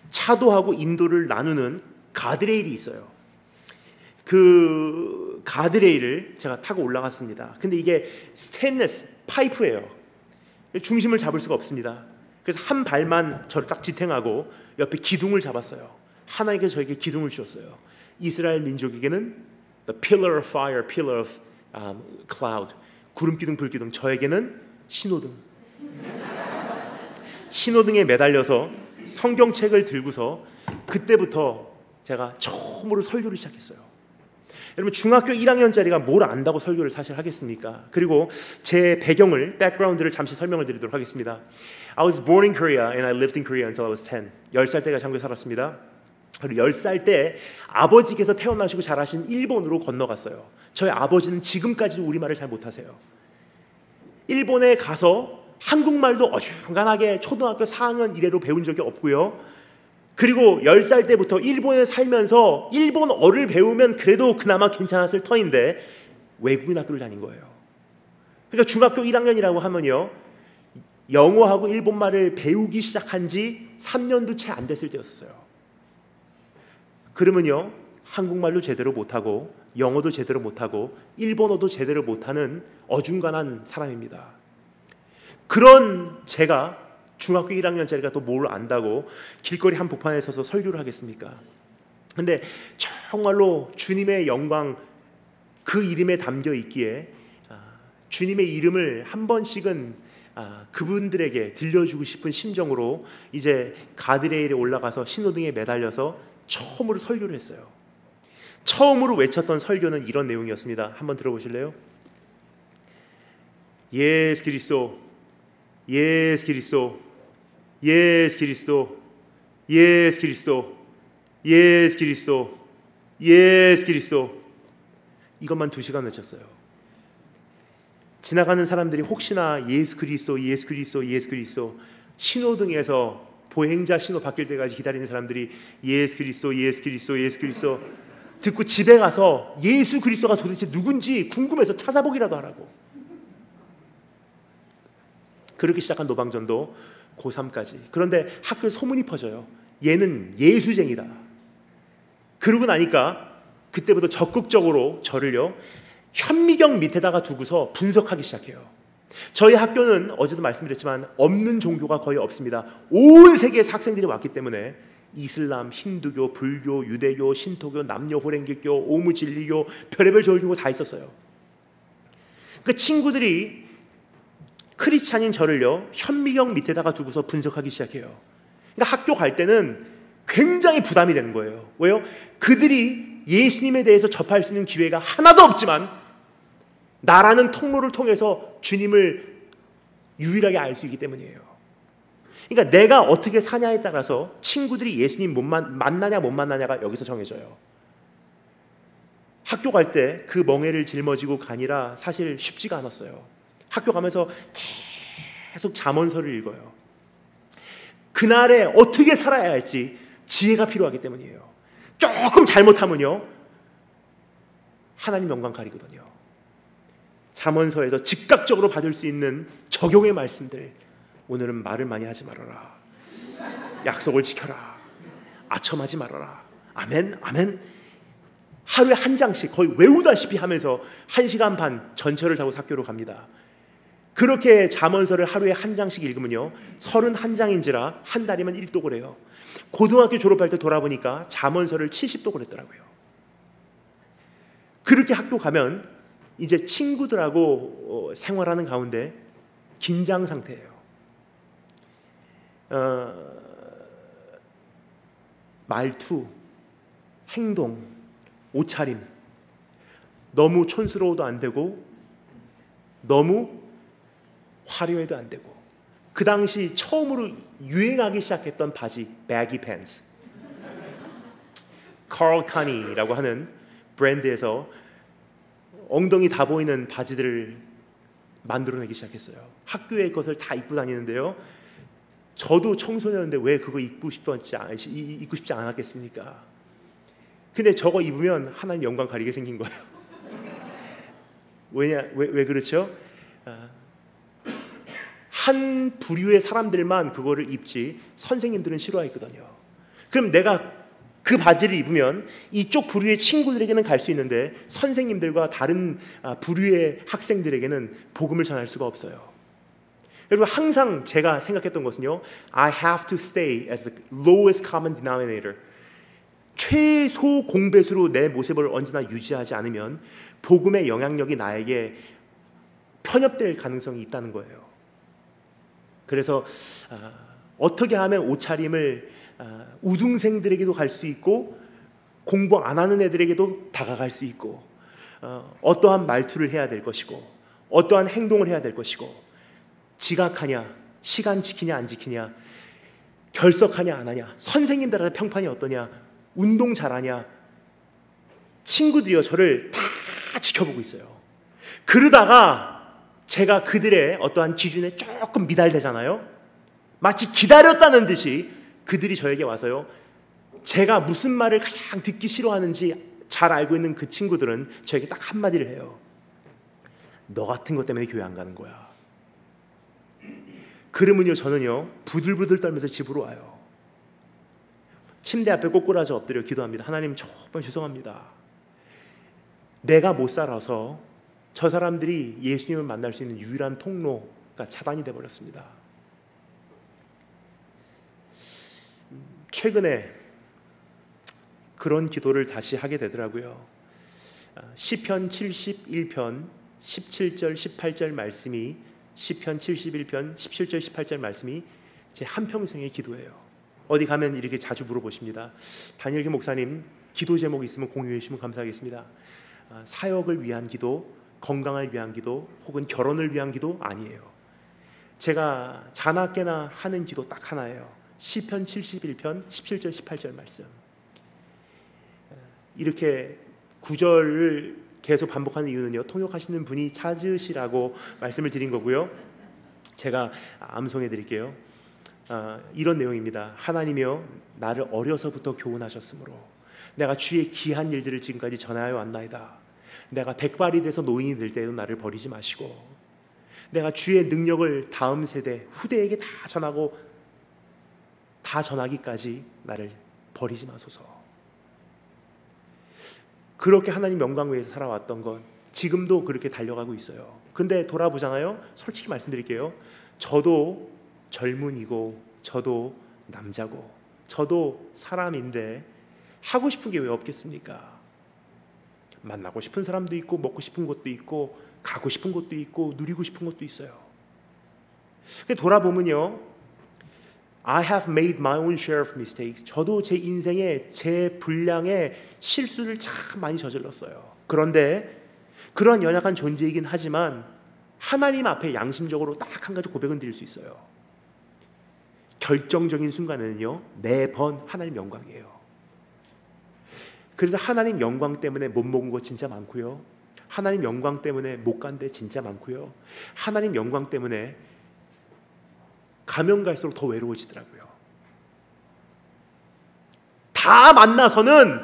차도하고 인도를 나누는 가드레일이 있어요. 그 가드레일을 제가 타고 올라갔습니다. 근데 이게 스테인리스 파이프예요. 중심을 잡을 수가 없습니다. 그래서 한 발만 저를 딱 지탱하고 옆에 기둥을 잡았어요. 하나님께서 저에게 기둥을 주셨어요. 이스라엘 민족에게는 the pillar of fire, pillar of cloud, 구름기둥, 불기둥. 저에게는 신호등. 신호등에 매달려서 성경책을 들고서 그때부터 제가 처음으로 설교를 시작했어요. 여러분, 중학교 1학년짜리가 뭘 안다고 설교를 사실 하겠습니까? 그리고 제 배경을, 백그라운드를 잠시 설명을 드리도록 하겠습니다. I was born in Korea and I lived in Korea until I was 10. 10살 때가 한국에 살았습니다. 그리고 10살 때 아버지께서 태어나시고 자라신 일본으로 건너갔어요. 저희 아버지는 지금까지도 우리말을 잘 못하세요. 일본에 가서 한국말도 어중간하게 초등학교 4학년 이래로 배운 적이 없고요. 그리고 10살 때부터 일본에 살면서 일본어를 배우면 그래도 그나마 괜찮았을 터인데 외국인 학교를 다닌 거예요. 그러니까 중학교 1학년이라고 하면요, 영어하고 일본말을 배우기 시작한 지 3년도 채 안 됐을 때였어요. 그러면요, 한국말도 제대로 못하고 영어도 제대로 못하고 일본어도 제대로 못하는 어중간한 사람입니다. 그런 제가 중학교 1학년짜리가 또 뭘 안다고 길거리 한복판에 서서 설교를 하겠습니까? 근데 정말로 주님의 영광 그 이름에 담겨 있기에 주님의 이름을 한 번씩은 그분들에게 들려주고 싶은 심정으로 이제 가드레일에 올라가서 신호등에 매달려서 처음으로 설교를 했어요. 처음으로 외쳤던 설교는 이런 내용이었습니다. 한번 들어보실래요? 예수 그리스도, 예수 그리스도, 예수 그리스도, 예수 그리스도, 예수 그리스도, 예수 그리스도. 이것만 2시간 외쳤어요. 지나가는 사람들이 혹시나 예수 그리스도, 예수 그리스도, 예수 그리스도, 신호등에서 보행자 신호 바뀔 때까지 기다리는 사람들이 예수 그리스도, 예수 그리스도, 예수 그리스도 듣고 집에 가서 예수 그리스도가 도대체 누군지 궁금해서 찾아보기라도 하라고. 그렇게 시작한 노방전도 고3까지. 그런데 학교에 소문이 퍼져요. 얘는 예수쟁이다. 그러고 나니까 그때부터 적극적으로 저를요, 현미경 밑에다가 두고서 분석하기 시작해요. 저희 학교는 어제도 말씀드렸지만 없는 종교가 거의 없습니다. 온 세계에서 학생들이 왔기 때문에 이슬람, 힌두교, 불교, 유대교, 신토교, 남녀호랭교교, 오무진리교, 별의별 종교 다 있었어요. 그 친구들이 크리스찬인 저를요, 현미경 밑에다가 두고서 분석하기 시작해요. 그러니까 학교 갈 때는 굉장히 부담이 되는 거예요. 왜요? 그들이 예수님에 대해서 접할 수 있는 기회가 하나도 없지만 나라는 통로를 통해서 주님을 유일하게 알 수 있기 때문이에요. 그러니까 내가 어떻게 사냐에 따라서 친구들이 예수님 만나냐 못 만나냐가 여기서 정해져요. 학교 갈 때 그 멍에를 짊어지고 가니라 사실 쉽지가 않았어요. 학교 가면서 계속 잠언서를 읽어요. 그날에 어떻게 살아야 할지 지혜가 필요하기 때문이에요. 조금 잘못하면요, 하나님 영광 가리거든요. 잠언서에서 즉각적으로 받을 수 있는 적용의 말씀들. 오늘은 말을 많이 하지 말아라. 약속을 지켜라. 아첨하지 말아라. 아멘, 아멘. 하루에 한 장씩 거의 외우다시피 하면서 1시간 반 전철을 타고 학교로 갑니다. 그렇게 잠언서를 하루에 한 장씩 읽으면요, 31장인지라 한 달이면 1독을 해요. 고등학교 졸업할 때 돌아보니까 잠언서를 70독을 했더라고요. 그렇게 학교 가면 이제 친구들하고 생활하는 가운데 긴장 상태예요. 말투, 행동, 옷차림, 너무 촌스러워도 안 되고 너무 화려해도 안 되고, 그 당시 처음으로 유행하기 시작했던 바지, baggy pants. Carl Caney라고 하는 브랜드에서 엉덩이 다 보이는 바지들을 만들어내기 시작했어요. 학교에 그것을 다 입고 다니는데요, 저도 청소년인데 왜 그거 입고 싶지 않았겠습니까? 근데 저거 입으면 하나님 영광 가리게 생긴 거예요. 왜 그렇죠? 한 부류의 사람들만 그거를 입지 선생님들은 싫어했거든요. 그럼 내가 그 바지를 입으면 이쪽 부류의 친구들에게는 갈 수 있는데 선생님들과 다른 부류의 학생들에게는 복음을 전할 수가 없어요. 여러분, 항상 제가 생각했던 것은요, I have to stay as the lowest common denominator. 최소 공배수로 내 모습을 언제나 유지하지 않으면 복음의 영향력이 나에게 편협될 가능성이 있다는 거예요. 그래서 어떻게 하면 옷차림을 우등생들에게도 갈 수 있고 공부 안 하는 애들에게도 다가갈 수 있고, 어떠한 말투를 해야 될 것이고 어떠한 행동을 해야 될 것이고, 지각하냐, 시간 지키냐 안 지키냐, 결석하냐 안 하냐, 선생님들한테 평판이 어떠냐, 운동 잘하냐, 친구들이요 저를 다 지켜보고 있어요. 그러다가 제가 그들의 어떠한 기준에 조금 미달되잖아요. 마치 기다렸다는 듯이 그들이 저에게 와서요, 제가 무슨 말을 가장 듣기 싫어하는지 잘 알고 있는 그 친구들은 저에게 딱 한마디를 해요. 너 같은 것 때문에 교회 안 가는 거야. 그러면요, 저는요 부들부들 떨면서 집으로 와요. 침대 앞에 꼬꾸라져 엎드려 기도합니다. 하나님, 정말 죄송합니다. 내가 못 살아서 저 사람들이 예수님을 만날 수 있는 유일한 통로가 차단이 되어버렸습니다. 최근에 그런 기도를 다시 하게 되더라고요. 시편 71편 17절 18절 말씀이, 시편 71편 17절 18절 말씀이 제 한평생의 기도예요. 어디 가면 이렇게 자주 물어보십니다. 다니엘 목사님, 기도 제목이 있으면 공유해 주시면 감사하겠습니다. 사역을 위한 기도, 건강을 위한 기도, 혹은 결혼을 위한 기도 아니에요. 제가 자나깨나 하는 기도 딱 하나예요. 시편 71편 17절 18절 말씀. 이렇게 구절을 계속 반복하는 이유는요, 통역하시는 분이 찾으시라고 말씀을 드린 거고요. 제가 암송해 드릴게요. 이런 내용입니다. 하나님이여, 나를 어려서부터 교훈하셨으므로 내가 주의 귀한 일들을 지금까지 전하여 왔나이다. 내가 백발이 돼서 노인이 될 때에도 나를 버리지 마시고, 내가 주의 능력을 다음 세대 후대에게 다 전하기까지 나를 버리지 마소서. 그렇게 하나님 영광 위에서 살아왔던 건 지금도 그렇게 달려가고 있어요. 근데 돌아보잖아요. 솔직히 말씀드릴게요. 저도 젊은이고, 저도 남자고, 저도 사람인데 하고 싶은 게 왜 없겠습니까? 만나고 싶은 사람도 있고, 먹고 싶은 것도 있고, 가고 싶은 것도 있고, 누리고 싶은 것도 있어요. 근데 돌아보면요, I have made my own share of mistakes. 저도 제 인생에 제 분량의 실수를 참 많이 저질렀어요. 그런데 그런 연약한 존재이긴 하지만 하나님 앞에 양심적으로 딱 한 가지 고백은 드릴 수 있어요. 결정적인 순간에는요, 매번 하나님 영광이에요. 그래서 하나님 영광 때문에 못 먹은 거 진짜 많고요, 하나님 영광 때문에 못 간 데 진짜 많고요, 하나님 영광 때문에 가면 갈수록 더 외로워지더라고요. 다 만나서는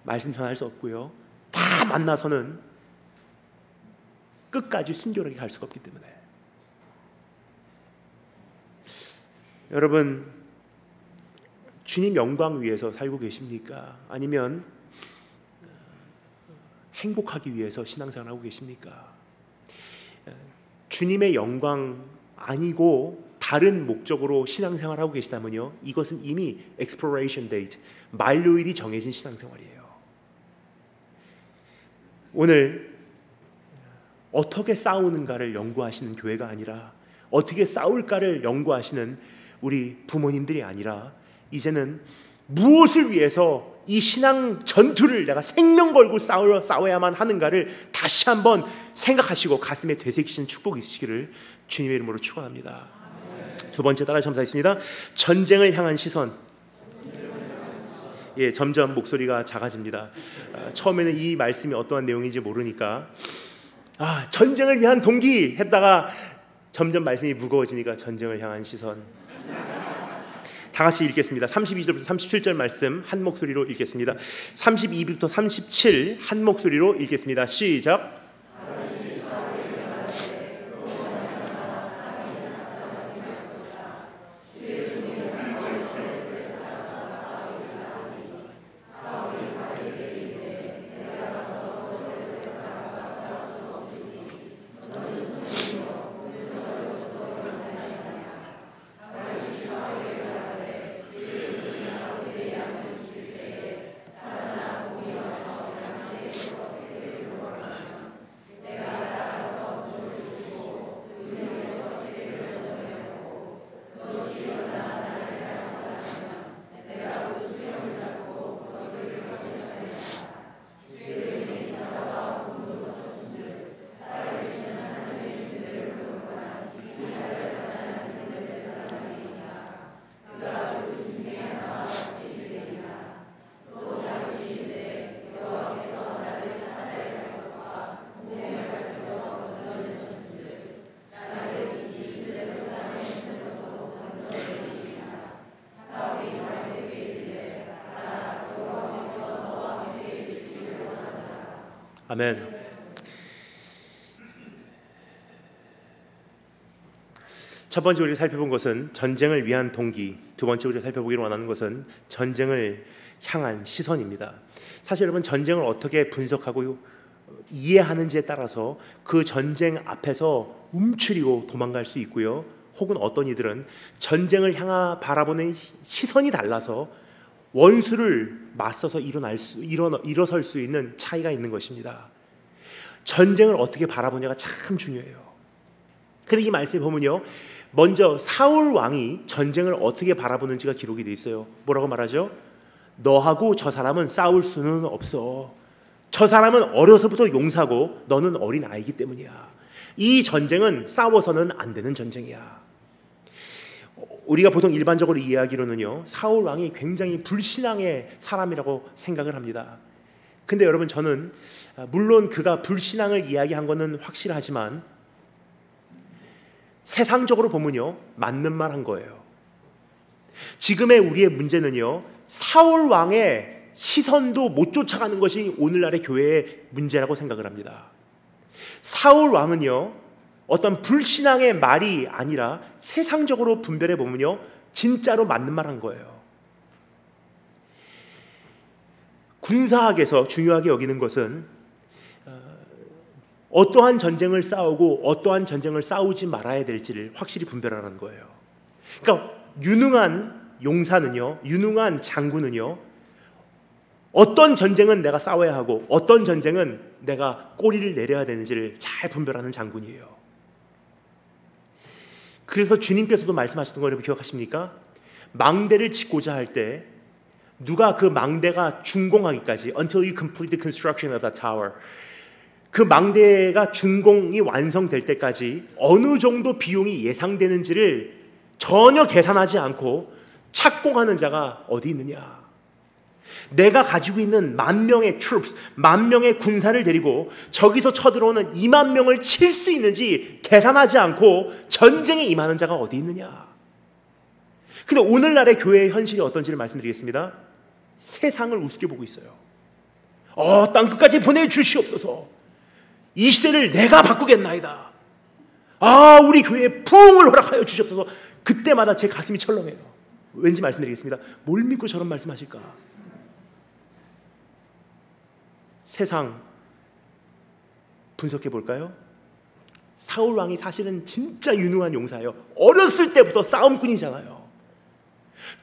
말씀 전할 수 없고요, 다 만나서는 끝까지 순결하게 갈 수가 없기 때문에. 여러분, 주님 영광 위해서 살고 계십니까? 아니면 행복하기 위해서 신앙생활하고 계십니까? 주님의 영광 아니고 다른 목적으로 신앙생활하고 계시다면요, 이것은 이미 expiration date, 만료일이 정해진 신앙생활이에요. 오늘 어떻게 싸우는가를 연구하시는 교회가 아니라, 어떻게 싸울까를 연구하시는 우리 부모님들이 아니라, 이제는 무엇을 위해서 이 신앙 전투를 내가 생명 걸고 싸워야만 하는가를 다시 한번 생각하시고 가슴에 되새기시는 축복이 있으시기를 주님의 이름으로 축원합니다. 두 번째, 따라 점사했습니다. 전쟁을 향한 시선. 예, 점점 목소리가 작아집니다. 처음에는 이 말씀이 어떠한 내용인지 모르니까 전쟁을 위한 동기 했다가 점점 말씀이 무거워지니까 전쟁을 향한 시선. 다 같이 읽겠습니다. 32절부터 37절 말씀 한 목소리로 읽겠습니다. 32부터 37 한 목소리로 읽겠습니다. 시작. 아멘. 첫 번째 우리가 살펴본 것은 전쟁을 위한 동기, 두 번째 우리가 살펴보기를 원하는 것은 전쟁을 향한 시선입니다. 사실 여러분, 전쟁을 어떻게 분석하고 이해하는지에 따라서 그 전쟁 앞에서 움츠리고 도망갈 수 있고요, 혹은 어떤 이들은 전쟁을 향하 바라보는 시선이 달라서 원수를 맞서서 일어설 수 있는 차이가 있는 것입니다. 전쟁을 어떻게 바라보냐가 참 중요해요. 근데 이 말씀에 보면요, 먼저 사울 왕이 전쟁을 어떻게 바라보는지가 기록이 돼 있어요. 뭐라고 말하죠? 너하고 저 사람은 싸울 수는 없어. 저 사람은 어려서부터 용사고 너는 어린 아이기 때문이야. 이 전쟁은 싸워서는 안 되는 전쟁이야. 우리가 보통 일반적으로 이해하기로는요, 사울 왕이 굉장히 불신앙의 사람이라고 생각을 합니다. 근데 여러분, 저는 물론 그가 불신앙을 이야기한 것은 확실하지만 세상적으로 보면요, 맞는 말 한 거예요. 지금의 우리의 문제는요, 사울 왕의 시선도 못 쫓아가는 것이 오늘날의 교회의 문제라고 생각을 합니다. 사울 왕은요, 어떤 불신앙의 말이 아니라 세상적으로 분별해 보면요, 진짜로 맞는 말 한 거예요. 군사학에서 중요하게 여기는 것은 어떠한 전쟁을 싸우고 어떠한 전쟁을 싸우지 말아야 될지를 확실히 분별하는 거예요. 그러니까 유능한 용사는요, 유능한 장군은요, 어떤 전쟁은 내가 싸워야 하고 어떤 전쟁은 내가 꼬리를 내려야 되는지를 잘 분별하는 장군이에요. 그래서 주님께서도 말씀하셨던 거 여러분 기억하십니까? 망대를 짓고자 할 때 누가 그 망대가 준공하기까지 until you complete the construction of that tower, 그 망대가 준공이 완성될 때까지 어느 정도 비용이 예상되는지를 전혀 계산하지 않고 착공하는 자가 어디 있느냐? 내가 가지고 있는 10,000명의 troops, 10,000명의 군사를 데리고 저기서 쳐들어오는 20,000명을 칠 수 있는지 계산하지 않고 전쟁에 임하는 자가 어디 있느냐? 근데 오늘날의 교회의 현실이 어떤지를 말씀드리겠습니다. 세상을 우습게 보고 있어요. 땅끝까지 보내주시옵소서. 이 시대를 내가 바꾸겠나이다. 우리 교회에 부흥을 허락하여 주시옵소서. 그때마다 제 가슴이 철렁해요. 왠지 말씀드리겠습니다. 뭘 믿고 저런 말씀하실까? 세상 분석해 볼까요? 사울 왕이 사실은 진짜 유능한 용사예요. 어렸을 때부터 싸움꾼이잖아요.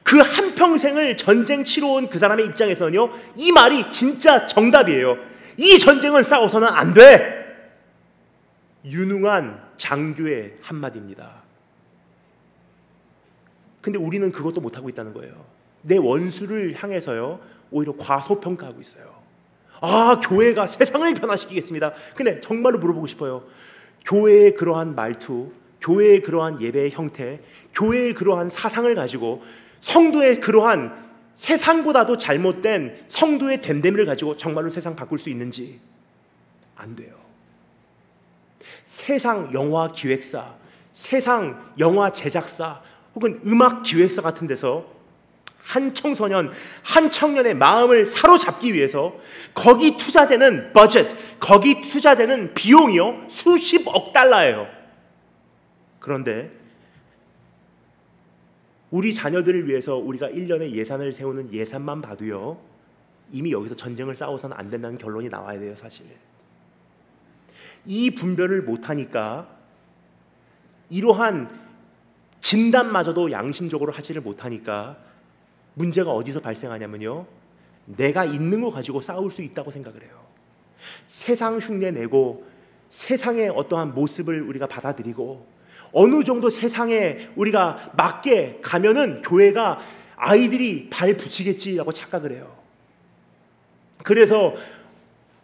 그 한평생을 전쟁 치러온 그 사람의 입장에서는요, 이 말이 진짜 정답이에요. 이 전쟁은 싸워서는 안 돼. 유능한 장교의 한마디입니다. 근데 우리는 그것도 못하고 있다는 거예요. 내 원수를 향해서요, 오히려 과소평가하고 있어요. 교회가 세상을 변화시키겠습니다. 근데 정말로 물어보고 싶어요. 교회의 그러한 말투, 교회의 그러한 예배의 형태, 교회의 그러한 사상을 가지고 성도의 그러한 세상보다도 잘못된 성도의 됨됨이를 가지고 정말로 세상 바꿀 수 있는지 안 돼요. 세상 영화 기획사, 세상 영화 제작사 혹은 음악 기획사 같은 데서 한 청소년, 한 청년의 마음을 사로잡기 위해서 거기 투자되는 버젯, 거기 투자되는 비용이요, 수십억 달러예요. 그런데 우리 자녀들을 위해서 우리가 1년에 예산을 세우는 예산만 봐도요, 이미 여기서 전쟁을 싸워서는 안 된다는 결론이 나와야 돼요. 사실 이 분별을 못하니까 이러한 진단마저도 양심적으로 하지를 못하니까 문제가 어디서 발생하냐면요, 내가 있는 거 가지고 싸울 수 있다고 생각을 해요. 세상 흉내 내고 세상의 어떠한 모습을 우리가 받아들이고 어느 정도 세상에 우리가 맞게 가면은 교회가 아이들이 발 붙이겠지라고 착각을 해요. 그래서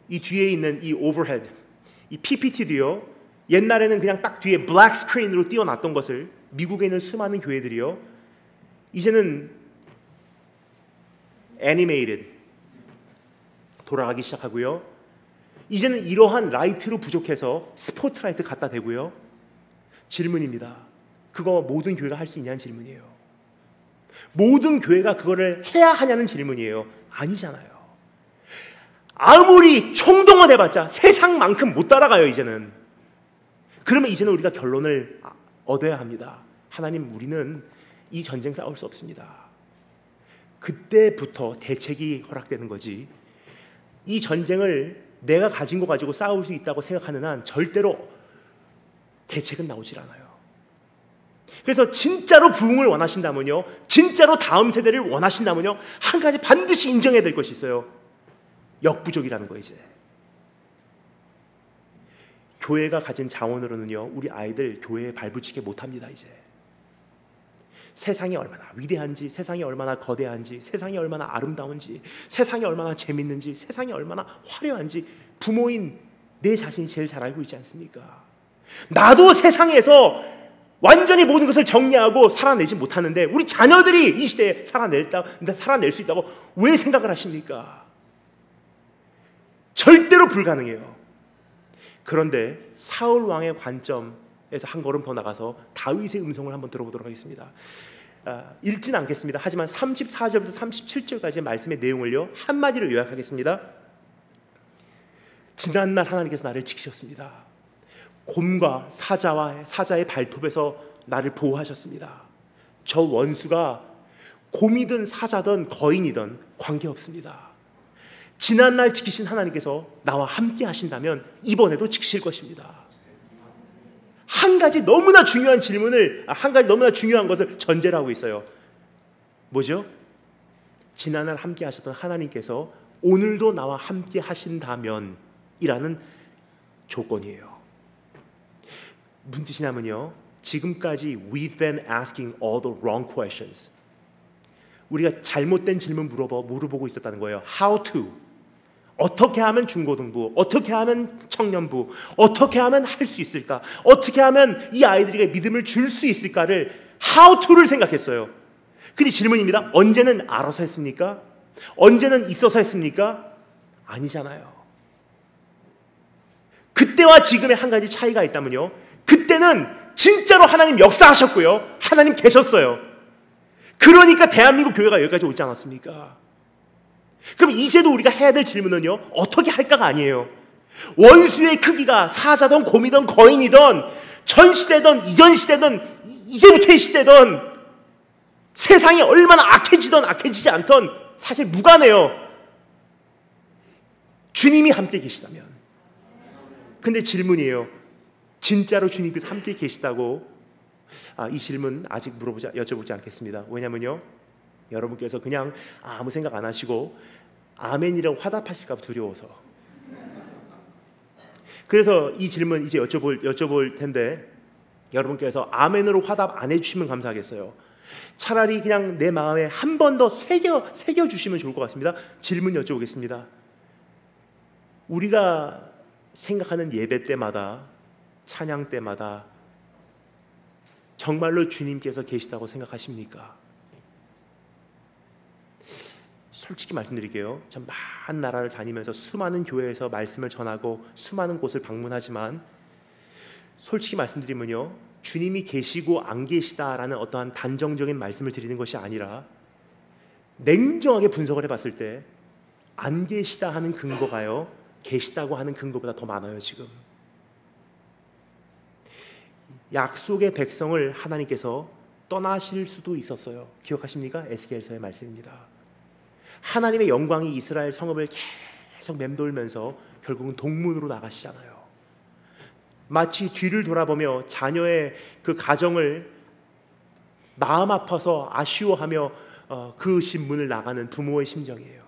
이 뒤에 있는 이 오버헤드, 이 PPT도요, 옛날에는 그냥 딱 뒤에 블랙 스크린으로 띄워놨던 것을 미국에 있는 수많은 교회들이요, 이제는 애니메이티드 돌아가기 시작하고요, 이제는 이러한 라이트로 부족해서 스포트라이트 갖다 대고요. 질문입니다. 그거 모든 교회가 할 수 있냐는 질문이에요. 모든 교회가 그거를 해야 하냐는 질문이에요. 아니잖아요. 아무리 총동원해봤자 세상만큼 못 따라가요, 이제는. 그러면 이제는 우리가 결론을 얻어야 합니다. 하나님, 우리는 이 전쟁 싸울 수 없습니다. 그때부터 대책이 허락되는 거지. 이 전쟁을 내가 가진 거 가지고 싸울 수 있다고 생각하는 한 절대로 대책은 나오질 않아요. 그래서 진짜로 부흥을 원하신다면요, 진짜로 다음 세대를 원하신다면요, 한 가지 반드시 인정해야 될 것이 있어요. 역부족이라는 거. 이제 교회가 가진 자원으로는요, 우리 아이들 교회에 발붙이게 못합니다. 이제 세상이 얼마나 위대한지, 세상이 얼마나 거대한지, 세상이 얼마나 아름다운지, 세상이 얼마나 재밌는지, 세상이 얼마나 화려한지 부모인 내 자신이 제일 잘 알고 있지 않습니까? 나도 세상에서 완전히 모든 것을 정리하고 살아내지 못하는데 우리 자녀들이 이 시대에 살아낼 수 있다고 왜 생각을 하십니까? 절대로 불가능해요. 그런데 사울 왕의 관점에서 한 걸음 더 나가서 다윗의 음성을 한번 들어보도록 하겠습니다. 읽지는 않겠습니다. 하지만 34절부터 37절까지의 말씀의 내용을요, 한마디로 요약하겠습니다. 지난날 하나님께서 나를 지키셨습니다. 곰과 사자의 발톱에서 나를 보호하셨습니다. 저 원수가 곰이든 사자든 거인이든 관계없습니다. 지난날 지키신 하나님께서 나와 함께 하신다면 이번에도 지키실 것입니다. 한 가지 너무나 중요한 것을 전제로 하고 있어요. 뭐죠? 지난날 함께 하셨던 하나님께서 오늘도 나와 함께 하신다면 이라는 조건이에요. 무슨 뜻이냐면요, 지금까지 we've been asking all the wrong questions. 우리가 잘못된 질문 물어보고 있었다는 거예요. How to, 어떻게 하면 중고등부, 어떻게 하면 청년부, 어떻게 하면 할 수 있을까, 어떻게 하면 이 아이들에게 믿음을 줄 수 있을까를 how to를 생각했어요. 근데 질문입니다. 언제는 알아서 했습니까? 언제는 있어서 했습니까? 아니잖아요. 그때와 지금의 한 가지 차이가 있다면요, 그때는 진짜로 하나님 역사하셨고요, 하나님 계셨어요. 그러니까 대한민국 교회가 여기까지 오지 않았습니까? 그럼 이제도 우리가 해야 될 질문은요, 어떻게 할까가 아니에요. 원수의 크기가 사자든 곰이든 거인이든 전 시대든 이전 시대든 이제부터의 시대든 세상이 얼마나 악해지든 악해지지 않든 사실 무관해요. 주님이 함께 계시다면. 근데 질문이에요. 진짜로 주님께서 함께 계시다고? 이 질문 아직 여쭤보지 않겠습니다. 왜냐면요, 여러분께서 그냥 아무 생각 안 하시고 아멘이라고 화답하실까 봐 두려워서. 그래서 이 질문 이제 여쭤볼 텐데, 여러분께서 아멘으로 화답 안 해주시면 감사하겠어요. 차라리 그냥 내 마음에 한 번 더 새겨주시면 좋을 것 같습니다. 질문 여쭤보겠습니다. 우리가 생각하는 예배 때마다, 찬양 때마다 정말로 주님께서 계시다고 생각하십니까? 솔직히 말씀드릴게요. 전 많은 나라를 다니면서 수많은 교회에서 말씀을 전하고 수많은 곳을 방문하지만, 솔직히 말씀드리면요, 주님이 계시고 안 계시다라는 어떠한 단정적인 말씀을 드리는 것이 아니라 냉정하게 분석을 해봤을 때 안 계시다 하는 근거가요, 계시다고 하는 근거보다 더 많아요. 지금 약속의 백성을 하나님께서 떠나실 수도 있었어요. 기억하십니까? 에스겔서의 말씀입니다. 하나님의 영광이 이스라엘 성읍을 계속 맴돌면서 결국은 동문으로 나가시잖아요. 마치 뒤를 돌아보며 자녀의 그 가정을 마음 아파서 아쉬워하며 그 신문을 나가는 부모의 심정이에요.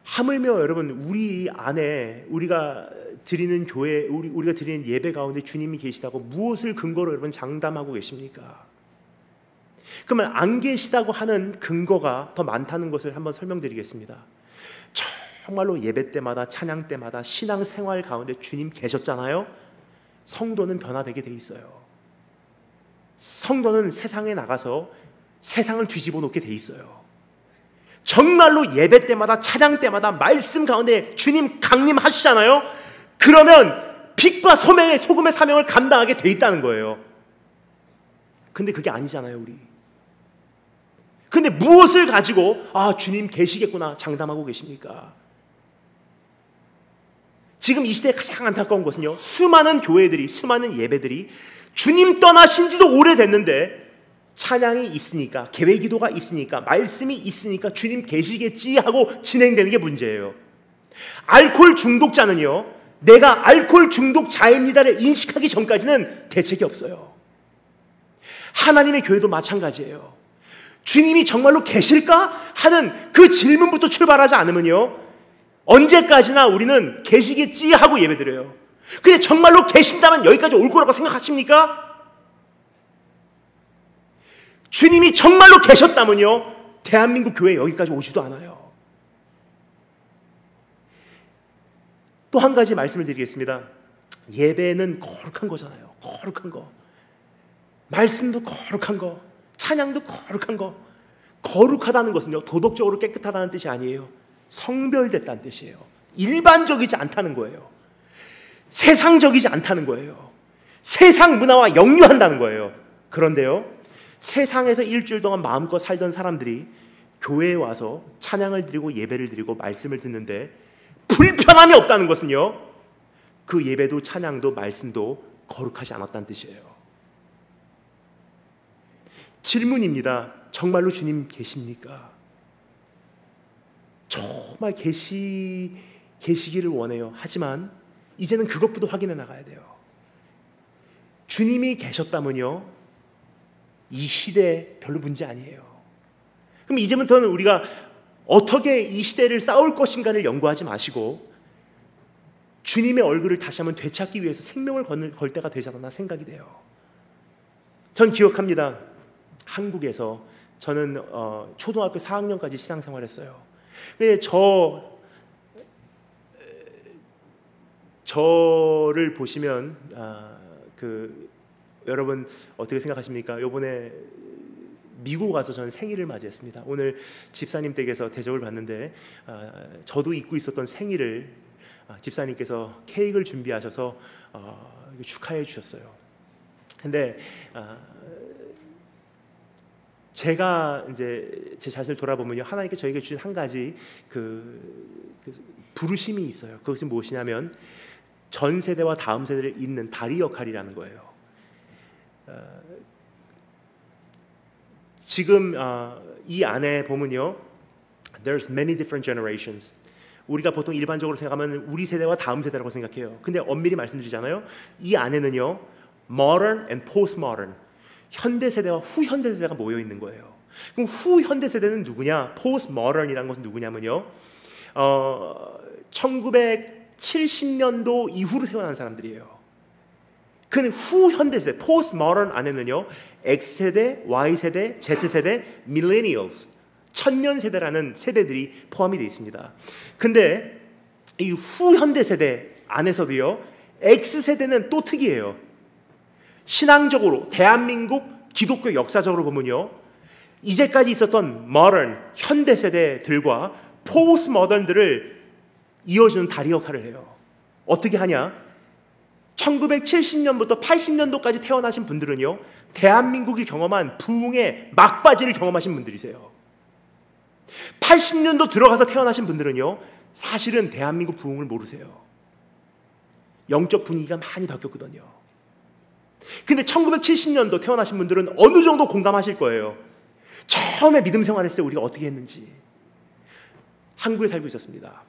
하물며 여러분, 우리 안에 우리가 드리는 교회, 우리가 드리는 예배 가운데 주님이 계시다고 무엇을 근거로 여러분 장담하고 계십니까? 그러면 안 계시다고 하는 근거가 더 많다는 것을 한번 설명드리겠습니다. 정말로 예배 때마다, 찬양 때마다, 신앙생활 가운데 주님 계셨잖아요. 성도는 변화되게 돼 있어요. 성도는 세상에 나가서 세상을 뒤집어 놓게 돼 있어요. 정말로 예배 때마다, 찬양 때마다 말씀 가운데 주님 강림하시잖아요. 그러면 빛과 소금의 사명을 감당하게 돼 있다는 거예요. 근데 그게 아니잖아요. 근데 무엇을 가지고 주님 계시겠구나 장담하고 계십니까? 지금 이 시대에 가장 안타까운 것은요, 수많은 교회들이, 수많은 예배들이 주님 떠나신 지도 오래됐는데 찬양이 있으니까, 계회기도가 있으니까, 말씀이 있으니까 주님 계시겠지 하고 진행되는 게 문제예요. 알코올 중독자는요, 내가 알코올 중독자입니다를 인식하기 전까지는 대책이 없어요. 하나님의 교회도 마찬가지예요. 주님이 정말로 계실까 하는 그 질문부터 출발하지 않으면요, 언제까지나 우리는 계시겠지 하고 예배드려요. 근데 정말로 계신다면 여기까지 올 거라고 생각하십니까? 주님이 정말로 계셨다면요, 대한민국 교회 여기까지 오지도 않아요. 또 한 가지 말씀을 드리겠습니다. 예배는 거룩한 거잖아요. 거룩한 거. 말씀도 거룩한 거. 찬양도 거룩한 거. 거룩하다는 것은요, 도덕적으로 깨끗하다는 뜻이 아니에요. 성별됐다는 뜻이에요. 일반적이지 않다는 거예요. 세상적이지 않다는 거예요. 세상 문화와 역류한다는 거예요. 그런데요, 세상에서 일주일 동안 마음껏 살던 사람들이 교회에 와서 찬양을 드리고 예배를 드리고 말씀을 듣는데 불편함이 없다는 것은요, 그 예배도 찬양도 말씀도 거룩하지 않았다는 뜻이에요. 질문입니다. 정말로 주님 계십니까? 정말 계시기를 원해요. 하지만 이제는 그것부터 확인해 나가야 돼요. 주님이 계셨다면요, 이 시대 별로 문제 아니에요. 그럼 이제부터는 우리가 어떻게 이 시대를 싸울 것인가를 연구하지 마시고 주님의 얼굴을 다시 한번 되찾기 위해서 생명을 걸 때가 되지 않았나 생각이 돼요. 전 기억합니다. 한국에서 저는 초등학교 4학년까지 신앙생활했어요. 근데 저를 보시면 여러분 어떻게 생각하십니까? 이번에 미국 가서 저는 생일을 맞이했습니다. 오늘 집사님 댁에서 대접을 받는데 저도 잊고 있었던 생일을 집사님께서 케이크를 준비하셔서 축하해 주셨어요. 근데 제가 이제 제 자신을 돌아보면요, 하나님께 저에게 주신 한 가지 그 부르심이 있어요. 그것이 무엇이냐면 전 세대와 다음 세대를 잇는 다리 역할이라는 거예요. 지금 이 안에 보면요, there's many different generations. 우리가 보통 일반적으로 생각하면 우리 세대와 다음 세대라고 생각해요. 근데 엄밀히 말씀드리잖아요, 이 안에는요, modern and postmodern, 현대 세대와 후현대 세대가 모여 있는 거예요. 그럼 후현대 세대는 누구냐? postmodern이라는 것은 누구냐면요, 1970년도 이후로 태어난 사람들이에요. 그 후현대 세대, postmodern 안에는요, X세대, Y세대, Z세대, millennials, 천년세대라는 세대들이 포함이 되어 있습니다. 근데 이 후현대 세대 안에서도요, X세대는 또 특이해요. 신앙적으로 대한민국 기독교 역사적으로 보면요, 이제까지 있었던 modern, 현대 세대들과 postmodern들을 이어주는 다리 역할을 해요. 어떻게 하냐? 1970년부터 80년도까지 태어나신 분들은요, 대한민국이 경험한 부흥의 막바지를 경험하신 분들이세요. 80년도 들어가서 태어나신 분들은요, 사실은 대한민국 부흥을 모르세요. 영적 분위기가 많이 바뀌었거든요. 근데 1970년도 태어나신 분들은 어느 정도 공감하실 거예요. 처음에 믿음 생활했을 때 우리가 어떻게 했는지. 한국에 살고 있었습니다.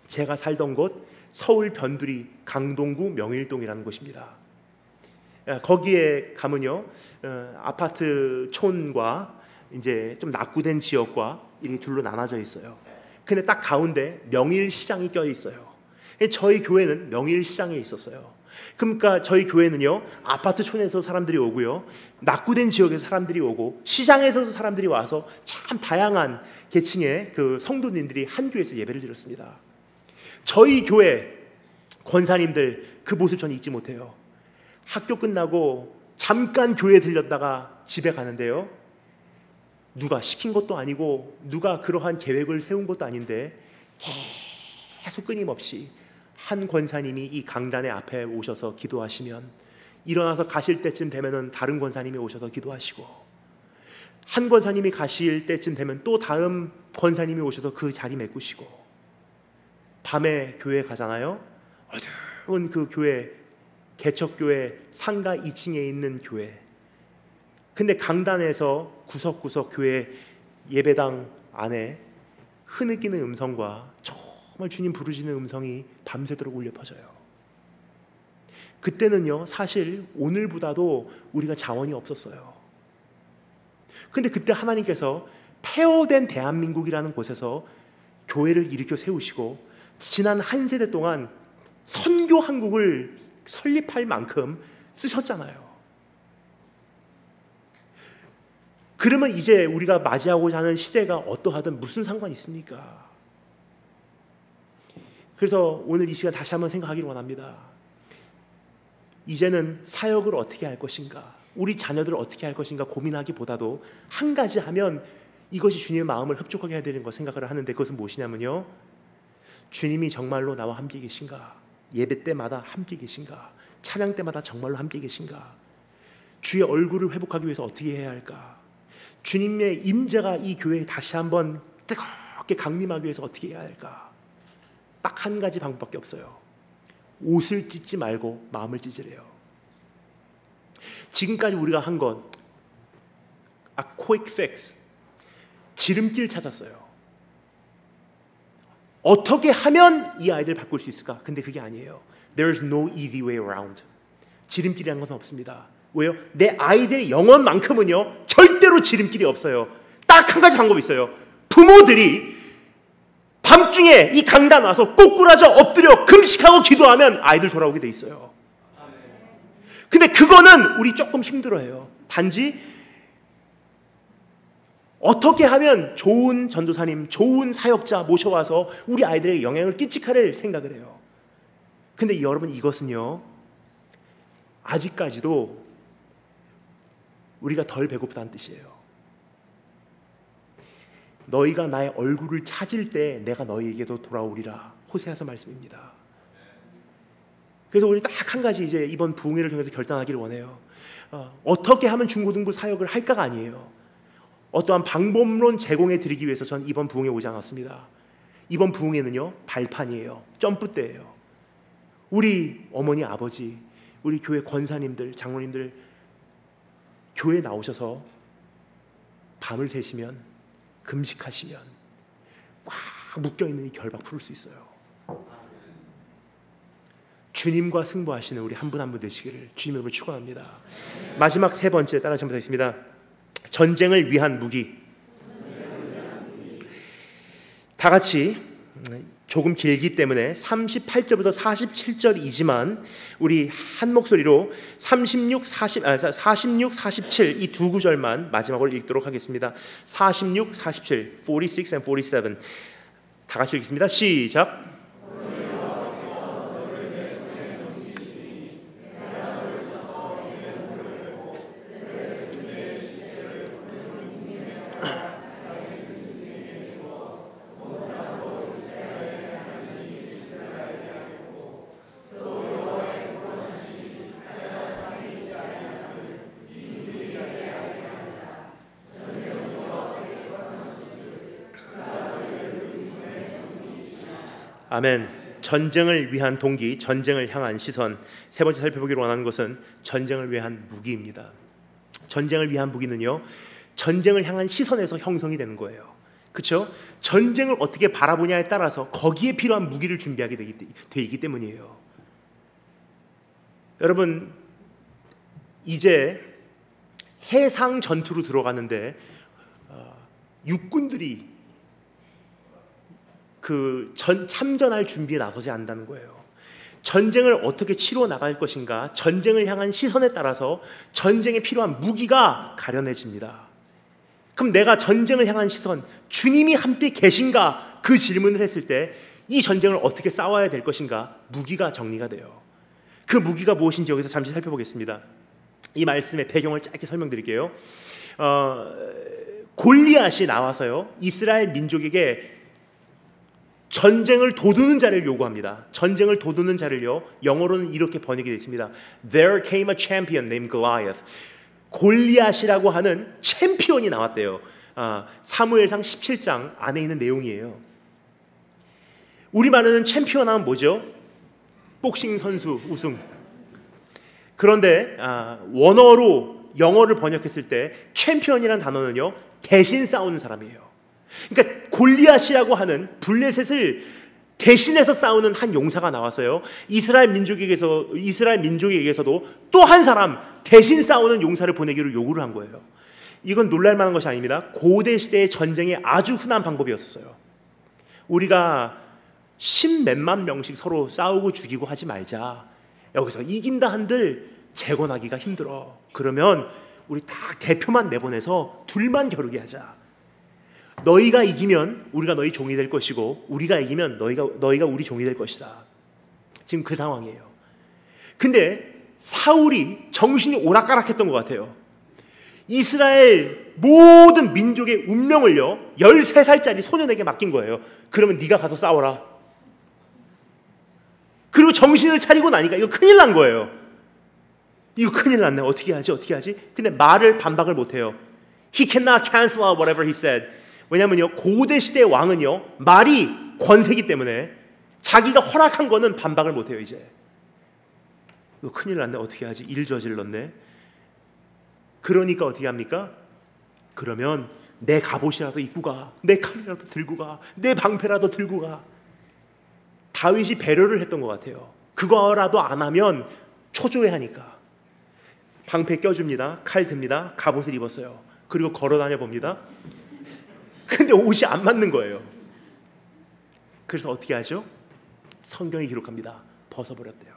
제가 살던 곳 서울 변두리 강동구 명일동이라는 곳입니다. 거기에 가면요, 아파트 촌과 이제 좀 낙후된 지역과 이렇게 둘로 나눠져 있어요. 근데 딱 가운데 명일시장이 껴 있어요. 저희 교회는 명일시장에 있었어요. 그러니까 저희 교회는요, 아파트 촌에서 사람들이 오고요, 낙후된 지역에서 사람들이 오고, 시장에서 사람들이 와서 참 다양한 계층의 그 성도님들이 한 교회에서 예배를 드렸습니다. 저희 교회 권사님들 그 모습 저는 잊지 못해요. 학교 끝나고 잠깐 교회 들렸다가 집에 가는데요, 누가 시킨 것도 아니고 누가 그러한 계획을 세운 것도 아닌데 계속 끊임없이 한 권사님이 이 강단의 앞에 오셔서 기도하시면 일어나서 가실 때쯤 되면은 다른 권사님이 오셔서 기도하시고, 한 권사님이 가실 때쯤 되면 또 다음 권사님이 오셔서 그 자리 메꾸시고, 밤에 교회 가잖아요. 어두운 그 교회, 개척교회 상가 2층에 있는 교회. 근데 강단에서 구석구석 교회 예배당 안에 흐느끼는 음성과 정말 주님 부르시는 음성이 밤새도록 울려 퍼져요. 그때는요, 사실 오늘보다도 우리가 자원이 없었어요. 근데 그때 하나님께서 폐허된 대한민국이라는 곳에서 교회를 일으켜 세우시고 지난 한 세대 동안 선교 한국을 설립할 만큼 쓰셨잖아요. 그러면 이제 우리가 맞이하고자 하는 시대가 어떠하든 무슨 상관이 있습니까? 그래서 오늘 이 시간 다시 한번 생각하기를 원합니다. 이제는 사역을 어떻게 할 것인가, 우리 자녀들을 어떻게 할 것인가 고민하기보다도 한 가지 하면 이것이 주님의 마음을 흡족하게 해야 되는 거 생각을 하는데, 그것은 무엇이냐면요, 주님이 정말로 나와 함께 계신가, 예배 때마다 함께 계신가, 찬양 때마다 정말로 함께 계신가, 주의 얼굴을 회복하기 위해서 어떻게 해야 할까, 주님의 임재가 이 교회에 다시 한번 뜨겁게 강림하기 위해서 어떻게 해야 할까. 딱 한 가지 방법밖에 없어요. 옷을 찢지 말고 마음을 찢으래요. 지금까지 우리가 한 건 quick fix, 지름길 찾았어요. 어떻게 하면 이 아이들을 바꿀 수 있을까? 근데 그게 아니에요. There's no easy way around. 지름길이라는 것은 없습니다. 왜요? 내 아이들의 영혼만큼은요 절대로 지름길이 없어요. 딱 한 가지 방법이 있어요. 부모들이 밤중에 이 강단 와서 꼬꾸라져 엎드려 금식하고 기도하면 아이들 돌아오게 돼 있어요. 근데 그거는 우리 조금 힘들어해요. 단지 어떻게 하면 좋은 전도사님, 좋은 사역자 모셔와서 우리 아이들에게 영향을 끼칠까를 생각을 해요. 근데 여러분, 이것은요 아직까지도 우리가 덜 배고프다는 뜻이에요. 너희가 나의 얼굴을 찾을 때 내가 너희에게도 돌아오리라, 호세아서 말씀입니다. 그래서 우리 딱 한 가지 이제 이번 부흥회를 통해서 결단하기를 원해요. 어떻게 하면 중고등부 사역을 할까가 아니에요. 어떠한 방법론 제공해 드리기 위해서 전 이번 부흥회 오지 않았습니다. 이번 부흥회는요 발판이에요. 점프대예요. 우리 어머니 아버지, 우리 교회 권사님들, 장로님들 교회에 나오셔서 밤을 새시면, 금식하시면 꽉 묶여있는 이 결박 풀을 수 있어요. 주님과 승부하시는 우리 한 분 한 분 되시기를 주님 이름으로 축원합니다. 마지막 세 번째, 따라 전부 다 있습니다. 전쟁을 위한 무기. 다 같이 조금 길기 때문에 38절부터 47절이지만 우리 한 목소리로 46, 47 이 두 구절만 마지막으로 읽도록 하겠습니다. 46, 47, 46 and 47 다 같이 읽겠습니다. 시작. 아멘. 전쟁을 위한 동기, 전쟁을 향한 시선. 세 번째 살펴보기로 원하는 것은 전쟁을 위한 무기입니다. 전쟁을 위한 무기는요 전쟁을 향한 시선에서 형성이 되는 거예요. 그렇죠? 전쟁을 어떻게 바라보냐에 따라서 거기에 필요한 무기를 준비하게 돼 있기 때문이에요. 여러분, 이제 해상 전투로 들어가는데 육군들이 참전할 준비에 나서지 않는다는 거예요. 전쟁을 어떻게 치러 나갈 것인가, 전쟁을 향한 시선에 따라서 전쟁에 필요한 무기가 가려내집니다. 그럼 내가 전쟁을 향한 시선, 주님이 함께 계신가, 그 질문을 했을 때 이 전쟁을 어떻게 싸워야 될 것인가, 무기가 정리가 돼요. 그 무기가 무엇인지 여기서 잠시 살펴보겠습니다. 이 말씀의 배경을 짧게 설명드릴게요. 골리앗이 나와서요 이스라엘 민족에게 전쟁을 도두는 자를 요구합니다. 전쟁을 도두는 자를요 영어로는 이렇게 번역이 되어 있습니다. There came a champion named Goliath. 골리앗이라고 하는 챔피언이 나왔대요. 사무엘상 17장 안에 있는 내용이에요. 우리말로는 챔피언 하면 뭐죠? 복싱 선수 우승. 그런데 원어로 영어를 번역했을 때 챔피언이라는 단어는요, 대신 싸우는 사람이에요. 그러니까 골리앗이라고 하는 블레셋을 대신해서 싸우는 한 용사가 나왔어요. 이스라엘 민족에게서도 또 한 사람 대신 싸우는 용사를 보내기로 요구를 한 거예요. 이건 놀랄만한 것이 아닙니다. 고대 시대의 전쟁에 아주 흔한 방법이었어요. 우리가 10몇만 명씩 서로 싸우고 죽이고 하지 말자. 여기서 이긴다 한들 재건하기가 힘들어. 그러면 우리 딱 대표만 내보내서 둘만 겨루게 하자. 너희가 이기면 우리가 너희 종이 될 것이고, 우리가 이기면 너희가 우리 종이 될 것이다. 지금 그 상황이에요. 근데 사울이 정신이 오락가락했던 것 같아요. 이스라엘 모든 민족의 운명을요 13살짜리 소년에게 맡긴 거예요. 그러면 네가 가서 싸워라. 그리고 정신을 차리고 나니까 이거 큰일 난 거예요. 이거 큰일 났네. 어떻게 하지? 근데 반박을 못해요. He cannot cancel out whatever he said. 왜냐면요, 고대 시대의 왕은요, 말이 권세기 때문에 자기가 허락한 거는 반박을 못해요. 이제 이거 큰일 났네. 어떻게 하지? 일 저질렀네. 그러니까 어떻게 합니까? 그러면 내 갑옷이라도 입고 가, 내 칼이라도 들고 가, 내 방패라도 들고 가. 다윗이 배려를 했던 것 같아요. 그거라도 안 하면 초조해하니까. 방패 껴줍니다. 칼 듭니다. 갑옷을 입었어요. 그리고 걸어 다녀 봅니다. 근데 옷이 안 맞는 거예요. 그래서 어떻게 하죠? 성경이 기록합니다. 벗어버렸대요.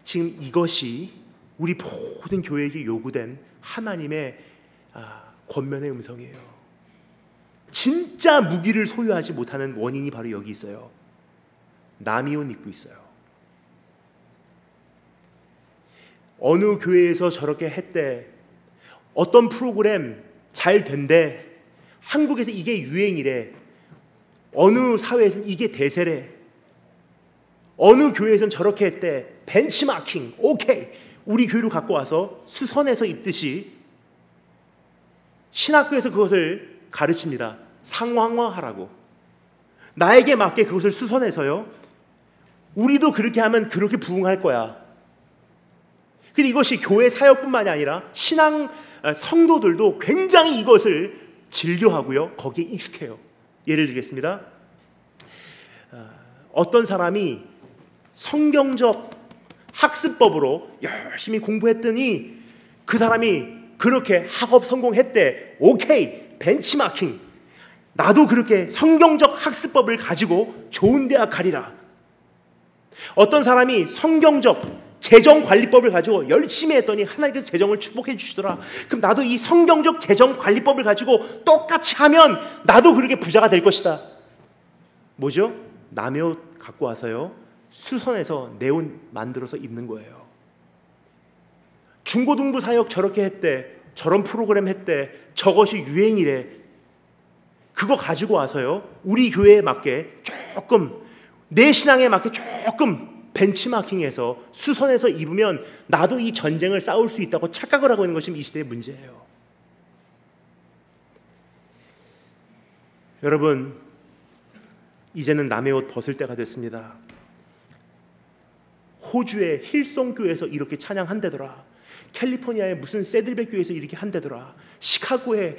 지금 이것이 우리 모든 교회에게 요구된 하나님의 권면의 음성이에요. 진짜 무기를 소유하지 못하는 원인이 바로 여기 있어요. 남이 옷 입고 있어요. 어느 교회에서 저렇게 했대, 어떤 프로그램 잘 된대, 한국에서 이게 유행이래, 어느 사회에서는 이게 대세래, 어느 교회에서는 저렇게 했대, 벤치마킹, 오케이, 우리 교회로 갖고 와서 수선해서 입듯이 신학교에서 그것을 가르칩니다. 상황화하라고. 나에게 맞게 그것을 수선해서요, 우리도 그렇게 하면 그렇게 부응할 거야. 근데 이것이 교회 사역뿐만이 아니라 신앙 성도들도 굉장히 이것을 즐겨하고요, 거기에 익숙해요. 예를 들겠습니다. 어떤 사람이 성경적 학습법으로 열심히 공부했더니 그 사람이 그렇게 학업 성공했대. 오케이, 벤치마킹. 나도 그렇게 성경적 학습법을 가지고 좋은 대학 가리라. 어떤 사람이 성경적 재정관리법을 가지고 열심히 했더니 하나님께서 재정을 축복해 주시더라. 그럼 나도 이 성경적 재정관리법을 가지고 똑같이 하면 나도 그렇게 부자가 될 것이다. 뭐죠? 남의 옷 갖고 와서요, 수선해서 내 옷 만들어서 입는 거예요. 중고등부 사역 저렇게 했대, 저런 프로그램 했대, 저것이 유행이래. 그거 가지고 와서요, 우리 교회에 맞게 조금, 내 신앙에 맞게 조금 벤치마킹해서 수선해서 입으면 나도 이 전쟁을 싸울 수 있다고 착각을 하고 있는 것이 이 시대의 문제예요. 여러분, 이제는 남의 옷 벗을 때가 됐습니다. 호주의 힐송 교회에서 이렇게 찬양한대더라. 캘리포니아의 무슨 세들백 교회에서 이렇게 한대더라. 시카고의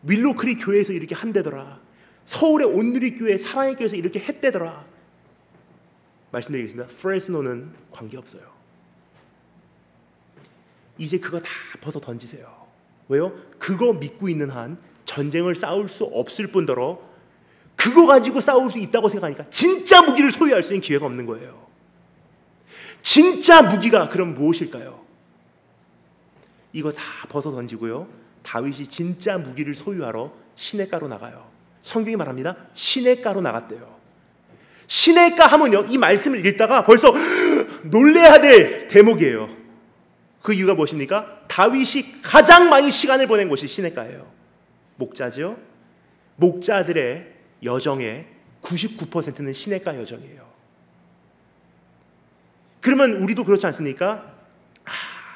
윌로크리 교회에서 이렇게 한대더라. 서울의 온누리 교회, 사랑의 교회에서 이렇게 했대더라. 말씀드리겠습니다. 프레스노는 관계없어요. 이제 그거 다 벗어 던지세요. 왜요? 그거 믿고 있는 한 전쟁을 싸울 수 없을 뿐더러 그거 가지고 싸울 수 있다고 생각하니까 진짜 무기를 소유할 수 있는 기회가 없는 거예요. 진짜 무기가 그럼 무엇일까요? 이거 다 벗어 던지고요, 다윗이 진짜 무기를 소유하러 시냇가로 나가요. 성경이 말합니다. 시냇가로 나갔대요. 시냇가 하면요, 이 말씀을 읽다가 벌써 놀래야 될 대목이에요. 그 이유가 무엇입니까? 다윗이 가장 많이 시간을 보낸 곳이 시냇가예요. 목자죠. 목자들의 여정의 99%는 시냇가 여정이에요. 그러면 우리도 그렇지 않습니까?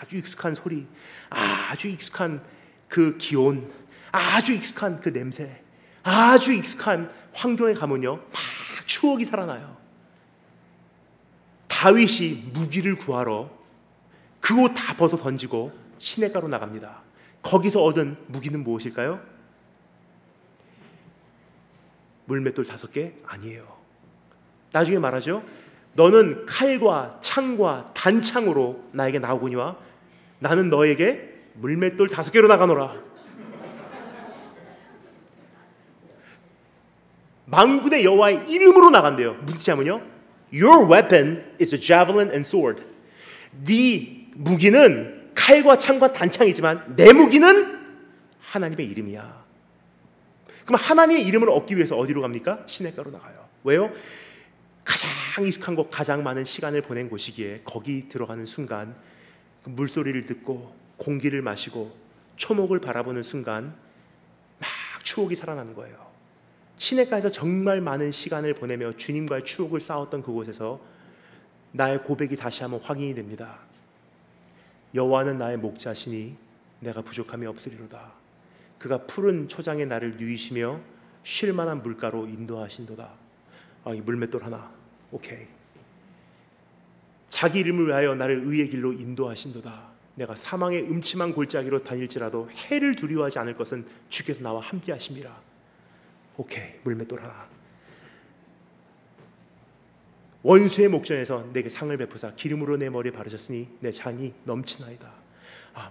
아주 익숙한 소리, 아주 익숙한 그 기온, 아주 익숙한 그 냄새, 아주 익숙한 환경에 가면요 막 추억이 살아나요. 다윗이 무기를 구하러 그 옷 다 벗어 던지고 시내가로 나갑니다. 거기서 얻은 무기는 무엇일까요? 물맷돌 5개? 아니에요. 나중에 말하죠. 너는 칼과 창과 단창으로 나에게 나오거니와 나는 너에게 물맷돌 5개로 나가노라. 만군의 여호와의 이름으로 나간대요. 무슨 뜻이냐면요, Your weapon is a javelin and sword. 네 무기는 칼과 창과 단창이지만 내 무기는 하나님의 이름이야. 그럼 하나님의 이름을 얻기 위해서 어디로 갑니까? 시냇가로 나가요. 왜요? 가장 익숙한 곳, 가장 많은 시간을 보낸 곳이기에 거기 들어가는 순간 그 물소리를 듣고 공기를 마시고 초목을 바라보는 순간 막 추억이 살아나는 거예요. 시냇가에서 정말 많은 시간을 보내며 주님과의 추억을 쌓았던 그곳에서 나의 고백이 다시 한번 확인이 됩니다. 여호와는 나의 목자시니 내가 부족함이 없으리로다. 그가 푸른 초장에 나를 누이시며 쉴 만한 물가로 인도하신도다. 이 물맷돌 하나, 오케이. 자기 이름을 위하여 나를 의의 길로 인도하신도다. 내가 사망의 음침한 골짜기로 다닐지라도 해를 두려워하지 않을 것은 주께서 나와 함께 하심이라. 오케이, 물맷돌 하나. 원수의 목전에서 내게 상을 베푸사 기름으로 내 머리에 바르셨으니 내 잔이 넘치나이다.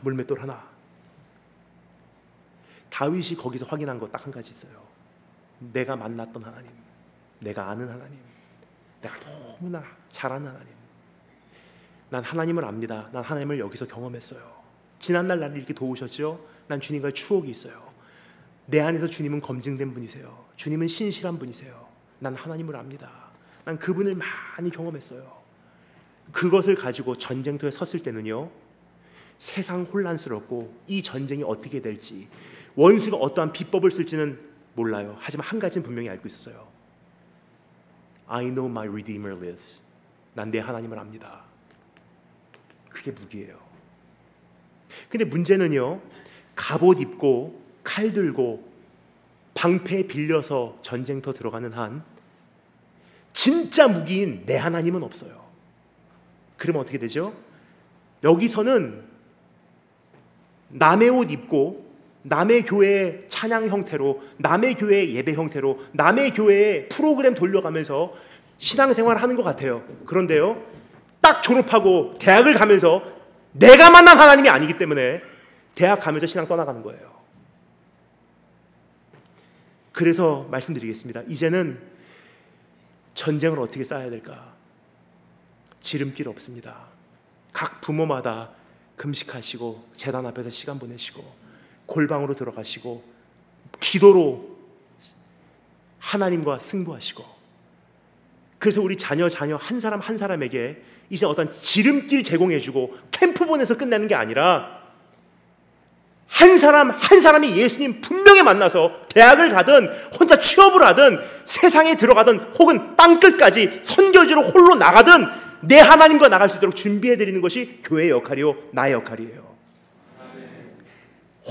물맷돌 하나. 다윗이 거기서 확인한 거 딱 한 가지 있어요. 내가 만났던 하나님, 내가 아는 하나님, 내가 너무나 잘 아는 하나님. 난 하나님을 압니다. 난 하나님을 여기서 경험했어요. 지난날 나를 이렇게 도우셨죠. 난 주님과의 추억이 있어요. 내 안에서 주님은 검증된 분이세요. 주님은 신실한 분이세요. 난 하나님을 압니다. 난 그분을 많이 경험했어요. 그것을 가지고 전쟁터에 섰을 때는요, 세상 혼란스럽고 이 전쟁이 어떻게 될지, 원수가 어떠한 비법을 쓸지는 몰라요. 하지만 한 가지는 분명히 알고 있었어요. I know my Redeemer lives. 난 내 하나님을 압니다. 그게 무기예요. 근데 문제는요, 갑옷 입고 칼 들고 방패 빌려서 전쟁터 들어가는 한 진짜 무기인 내 하나님은 없어요. 그러면 어떻게 되죠? 여기서는 남의 옷 입고 남의 교회의 찬양 형태로, 남의 교회의 예배 형태로, 남의 교회의 프로그램 돌려가면서 신앙생활을 하는 것 같아요. 그런데요, 딱 졸업하고 대학을 가면서 내가 만난 하나님이 아니기 때문에 대학 가면서 신앙 떠나가는 거예요. 그래서 말씀드리겠습니다. 이제는 전쟁을 어떻게 쌓아야 될까? 지름길 없습니다. 각 부모마다 금식하시고 제단 앞에서 시간 보내시고 골방으로 들어가시고 기도로 하나님과 승부하시고, 그래서 우리 자녀 한 사람 한 사람에게 이제 어떤 지름길 제공해주고 캠프 보내서 끝내는 게 아니라 한 사람 한 사람이 예수님 분명히 만나서 대학을 가든 혼자 취업을 하든 세상에 들어가든 혹은 땅끝까지 선교지로 홀로 나가든 내 하나님과 나갈 수 있도록 준비해드리는 것이 교회의 역할이요, 나의 역할이에요.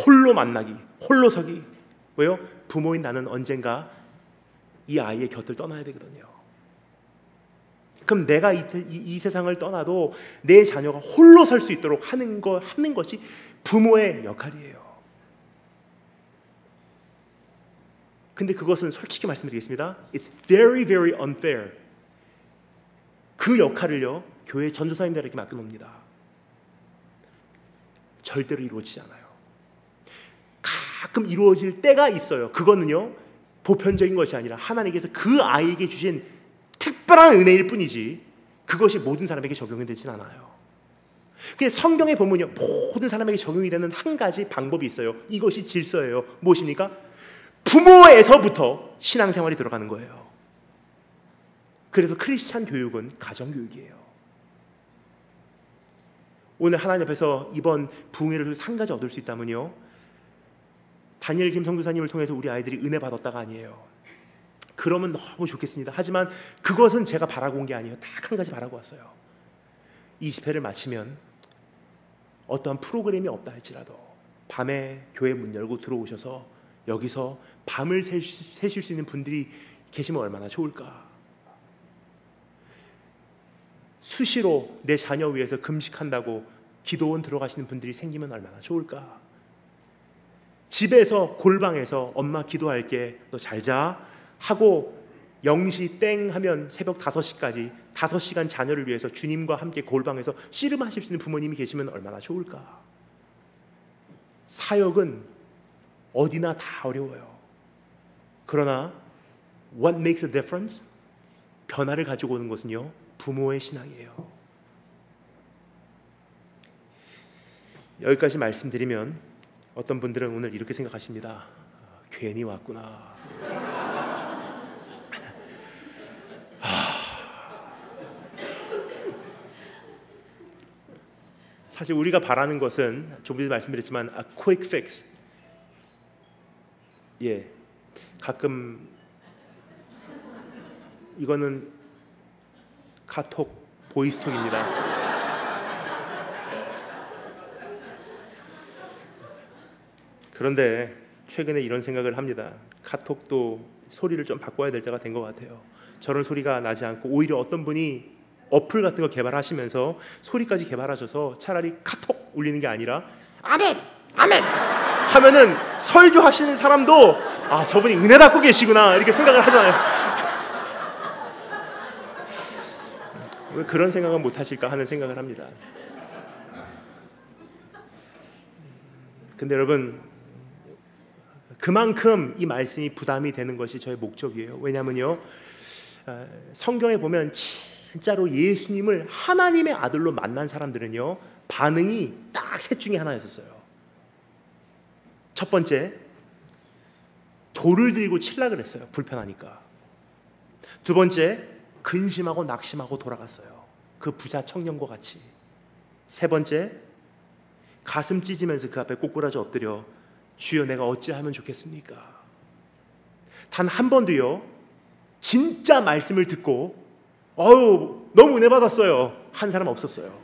홀로 만나기, 홀로 서기. 왜요? 부모인 나는 언젠가 이 아이의 곁을 떠나야 되거든요. 그럼 내가 이 세상을 떠나도 내 자녀가 홀로 설 수 있도록 하는 것이 부모의 역할이에요. 근데 그것은 솔직히 말씀드리겠습니다. It's very, very unfair. 그 역할을요, 교회 전도사님들에게 맡겨놓습니다. 절대로 이루어지지 않아요. 가끔 이루어질 때가 있어요. 그거는요, 보편적인 것이 아니라 하나님께서 그 아이에게 주신 특별한 은혜일 뿐이지 그것이 모든 사람에게 적용이 되진 않아요. 근데 성경에 보면요, 모든 사람에게 적용이 되는 한 가지 방법이 있어요. 이것이 질서예요. 무엇입니까? 부모에서부터 신앙생활이 들어가는 거예요. 그래서 크리스찬 교육은 가정교육이에요. 오늘 하나님 앞에서 이번 부흥회를 통해서 한 가지 얻을 수 있다면요, 다니엘 김 선교사님을 통해서 우리 아이들이 은혜 받았다가 아니에요. 그러면 너무 좋겠습니다. 하지만 그것은 제가 바라고 온 게 아니에요. 딱 한 가지 바라고 왔어요. 20회를 마치면 어떠한 프로그램이 없다 할지라도 밤에 교회 문 열고 들어오셔서 여기서 밤을 새실 수 있는 분들이 계시면 얼마나 좋을까. 수시로 내 자녀 위해서 금식한다고 기도원 들어가시는 분들이 생기면 얼마나 좋을까. 집에서 골방에서 엄마 기도할게 너 잘 자 하고 0시 땡 하면 새벽 5시까지 5시간 자녀를 위해서 주님과 함께 골방에서 씨름하실 수 있는 부모님이 계시면 얼마나 좋을까. 사역은 어디나 다 어려워요. 그러나 what makes a difference? 변화를 가지고 오는 것은요, 부모의 신앙이에요. 여기까지 말씀드리면 어떤 분들은 오늘 이렇게 생각하십니다. 괜히 왔구나. 사실 우리가 바라는 것은 좀 전에 말씀드렸지만 a quick fix. 예, 가끔 이거는 카톡 보이스톡입니다. 그런데 최근에 이런 생각을 합니다. 카톡도 소리를 좀 바꿔야 될 때가 된 것 같아요. 저런 소리가 나지 않고 오히려 어떤 분이 어플 같은 거 개발하시면서 소리까지 개발하셔서 차라리 카톡 울리는 게 아니라 아멘! 아멘! 하면은 설교하시는 사람도 아, 저분이 은혜 받고 계시구나 이렇게 생각을 하잖아요. 왜 그런 생각은 못 하실까 하는 생각을 합니다. 근데 여러분, 그만큼 이 말씀이 부담이 되는 것이 저의 목적이에요. 왜냐면요, 성경에 보면 진짜로 예수님을 하나님의 아들로 만난 사람들은요, 반응이 딱 셋 중에 하나였었어요. 첫 번째, 돌을 들고 칠라 그랬어요. 불편하니까. 두 번째, 근심하고 낙심하고 돌아갔어요. 그 부자 청년과 같이. 세 번째, 가슴 찢으면서 그 앞에 꼬꾸라져 엎드려 주여 내가 어찌하면 좋겠습니까? 단 한 번도요, 진짜 말씀을 듣고 어우 너무 은혜 받았어요 한 사람 없었어요.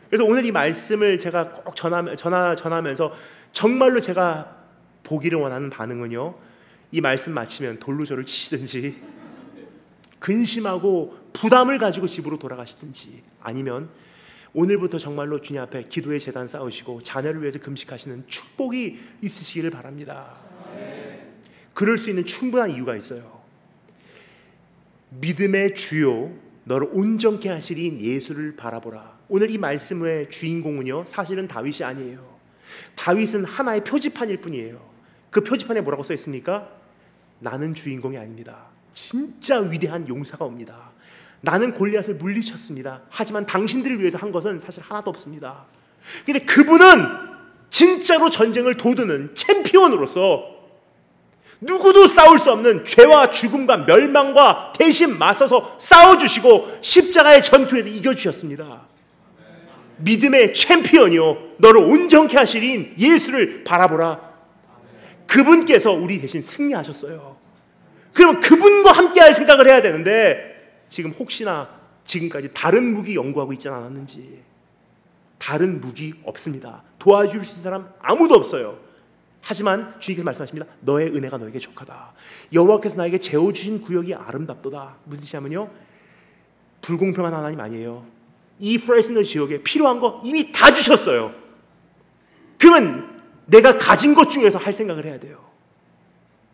그래서 오늘 이 말씀을 제가 꼭 전하면서 정말로 제가 보기를 원하는 반응은요, 이 말씀 마치면 돌로 저를 치시든지 근심하고 부담을 가지고 집으로 돌아가시든지, 아니면 오늘부터 정말로 주님 앞에 기도의 제단 쌓으시고 자녀를 위해서 금식하시는 축복이 있으시기를 바랍니다. 그럴 수 있는 충분한 이유가 있어요. 믿음의 주요 너를 온전케 하시리인 예수를 바라보라. 오늘 이 말씀의 주인공은요, 사실은 다윗이 아니에요. 다윗은 하나의 표지판일 뿐이에요. 그 표지판에 뭐라고 써 있습니까? 나는 주인공이 아닙니다. 진짜 위대한 용사가 옵니다. 나는 골리앗을 물리쳤습니다. 하지만 당신들을 위해서 한 것은 사실 하나도 없습니다. 근데 그분은 진짜로 전쟁을 도두는 챔피언으로서 누구도 싸울 수 없는 죄와 죽음과 멸망과 대신 맞서서 싸워주시고 십자가의 전투에서 이겨주셨습니다. 믿음의 챔피언이요 너를 온전케 하시린 예수를 바라보라. 그분께서 우리 대신 승리하셨어요. 그럼 그분과 함께 할 생각을 해야 되는데, 지금 혹시나 지금까지 다른 무기 연구하고 있지 않았는지. 다른 무기 없습니다. 도와줄 수 있는 사람 아무도 없어요. 하지만 주님께서 말씀하십니다. 너의 은혜가 너에게 족하다. 여호와께서 나에게 재워주신 구역이 아름답도다. 무슨 뜻이냐면요, 불공평한 하나님 아니에요. 이 프레스너 지역에 필요한 거 이미 다 주셨어요. 그러면 내가 가진 것 중에서 할 생각을 해야 돼요.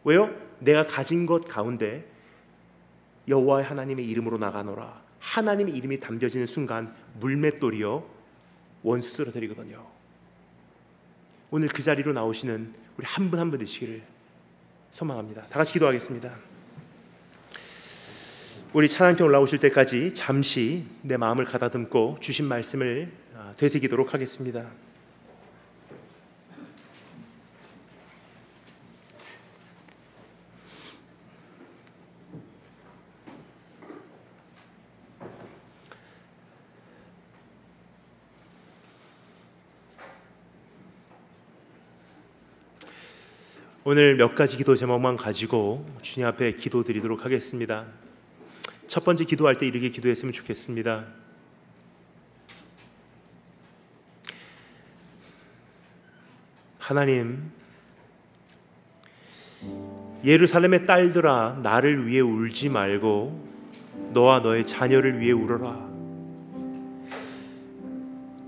왜요? 내가 가진 것 가운데 여호와의 하나님의 이름으로 나가노라. 하나님의 이름이 담겨지는 순간 물맷돌이요 원수 쓰러뜨리거든요. 오늘 그 자리로 나오시는 우리 한 분 한 분 되시기를 소망합니다. 다 같이 기도하겠습니다. 우리 찬양팀 올라오실 때까지 잠시 내 마음을 가다듬고 주신 말씀을 되새기도록 하겠습니다. 오늘 몇 가지 기도 제목만 가지고 주님 앞에 기도드리도록 하겠습니다. 첫 번째 기도할 때 이렇게 기도했으면 좋겠습니다. 하나님, 예루살렘의 딸들아, 나를 위해 울지 말고 너와 너의 자녀를 위해 울어라.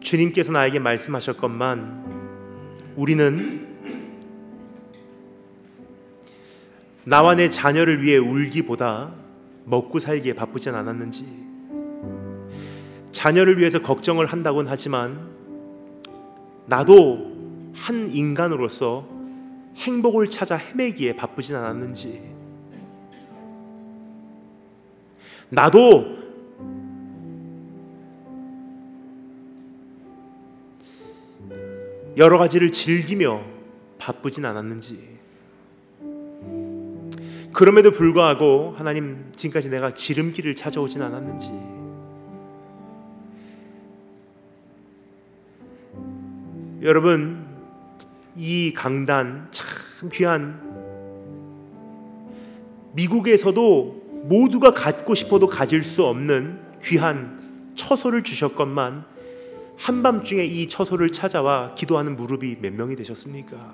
주님께서 나에게 말씀하셨건만 우리는 나와 내 자녀를 위해 울기보다 먹고 살기에 바쁘진 않았는지, 자녀를 위해서 걱정을 한다곤 하지만 나도 한 인간으로서 행복을 찾아 헤매기에 바쁘진 않았는지, 나도 여러 가지를 즐기며 바쁘진 않았는지, 그럼에도 불구하고 하나님, 지금까지 내가 지름길을 찾아오진 않았는지, 여러분, 이 강단 참 귀한, 미국에서도 모두가 갖고 싶어도 가질 수 없는 귀한 처소를 주셨건만 한밤중에 이 처소를 찾아와 기도하는 무릎이 몇 명이 되셨습니까?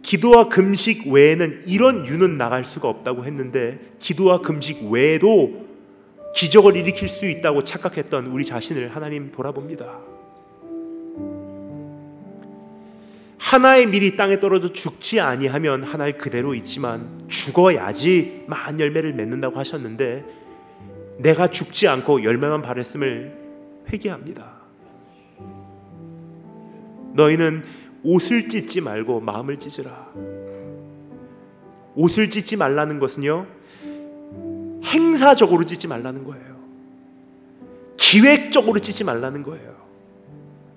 기도와 금식 외에는 이런 유는 나갈 수가 없다고 했는데, 기도와 금식 외에도 기적을 일으킬 수 있다고 착각했던 우리 자신을 하나님 돌아봅니다. 하나의 밀이 땅에 떨어져 죽지 아니하면 하나를 그대로 있지만 죽어야지 많은 열매를 맺는다고 하셨는데, 내가 죽지 않고 열매만 발했음을 회개합니다. 너희는 옷을 찢지 말고 마음을 찢으라. 옷을 찢지 말라는 것은요, 행사적으로 찢지 말라는 거예요. 기획적으로 찢지 말라는 거예요.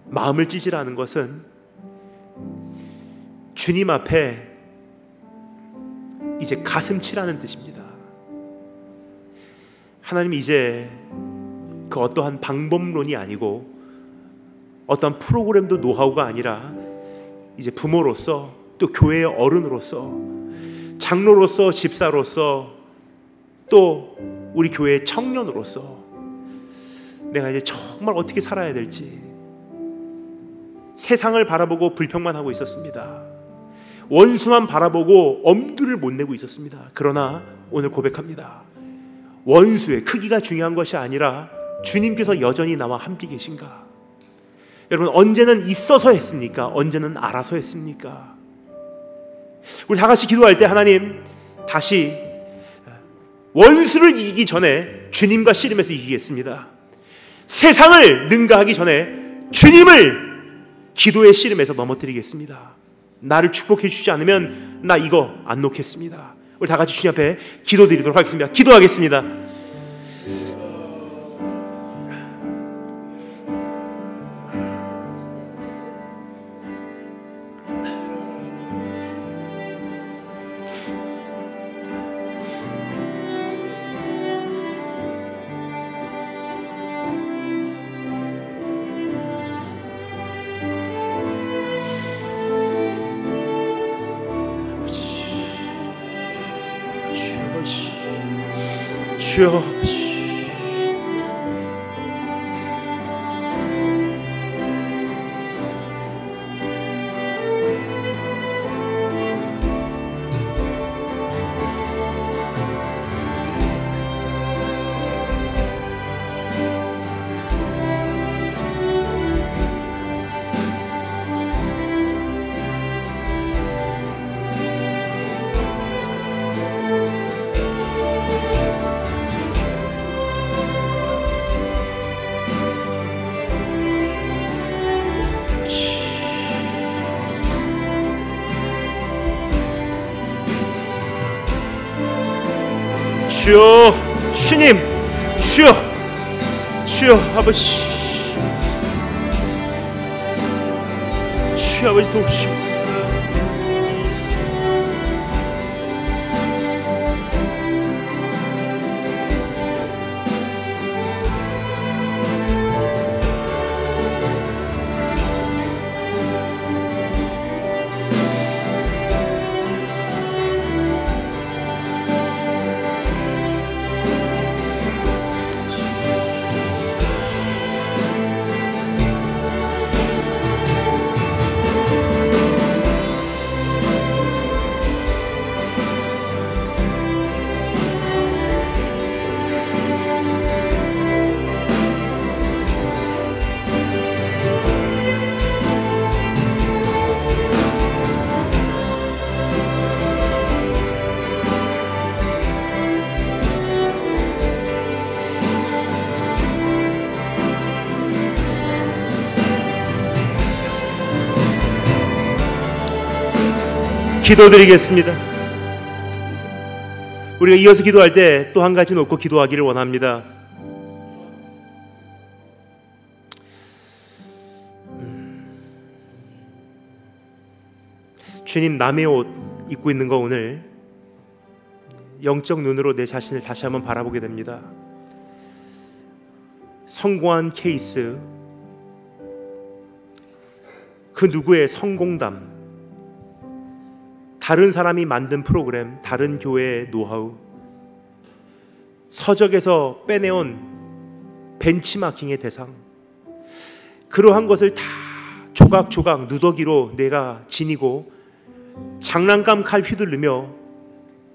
마음을 찢으라는 것은 주님 앞에 이제 가슴 치라는 뜻입니다. 하나님, 이제 그 어떠한 방법론이 아니고 어떠한 프로그램도 노하우가 아니라 이제 부모로서, 또 교회의 어른으로서, 장로로서, 집사로서, 또 우리 교회의 청년으로서 내가 이제 정말 어떻게 살아야 될지, 세상을 바라보고 불평만 하고 있었습니다. 원수만 바라보고 엄두를 못 내고 있었습니다. 그러나 오늘 고백합니다. 원수의 크기가 중요한 것이 아니라 주님께서 여전히 나와 함께 계신가? 여러분, 언제는 있어서 했습니까? 언제는 알아서 했습니까? 우리 다 같이 기도할 때, 하나님, 다시 원수를 이기기 전에 주님과 씨름해서 이기겠습니다. 세상을 능가하기 전에 주님을 기도의 씨름에서 넘어뜨리겠습니다. 나를 축복해 주지 않으면 나 이거 안 놓겠습니다. 우리 다 같이 주님 앞에 기도드리도록 하겠습니다. 기도하겠습니다. 주여, 주여, 주님, 주여, 주여 아버지, 주여 아버지 도우시옵소서. 기도드리겠습니다. 우리가 이어서 기도할 때 또 한 가지 놓고 기도하기를 원합니다. 주님, 남의 옷 입고 있는 거 오늘 영적 눈으로 내 자신을 다시 한번 바라보게 됩니다. 성공한 케이스, 그 누구의 성공담, 다른 사람이 만든 프로그램, 다른 교회의 노하우, 서적에서 빼내온 벤치마킹의 대상, 그러한 것을 다 조각조각 누더기로 내가 지니고 장난감 칼 휘둘르며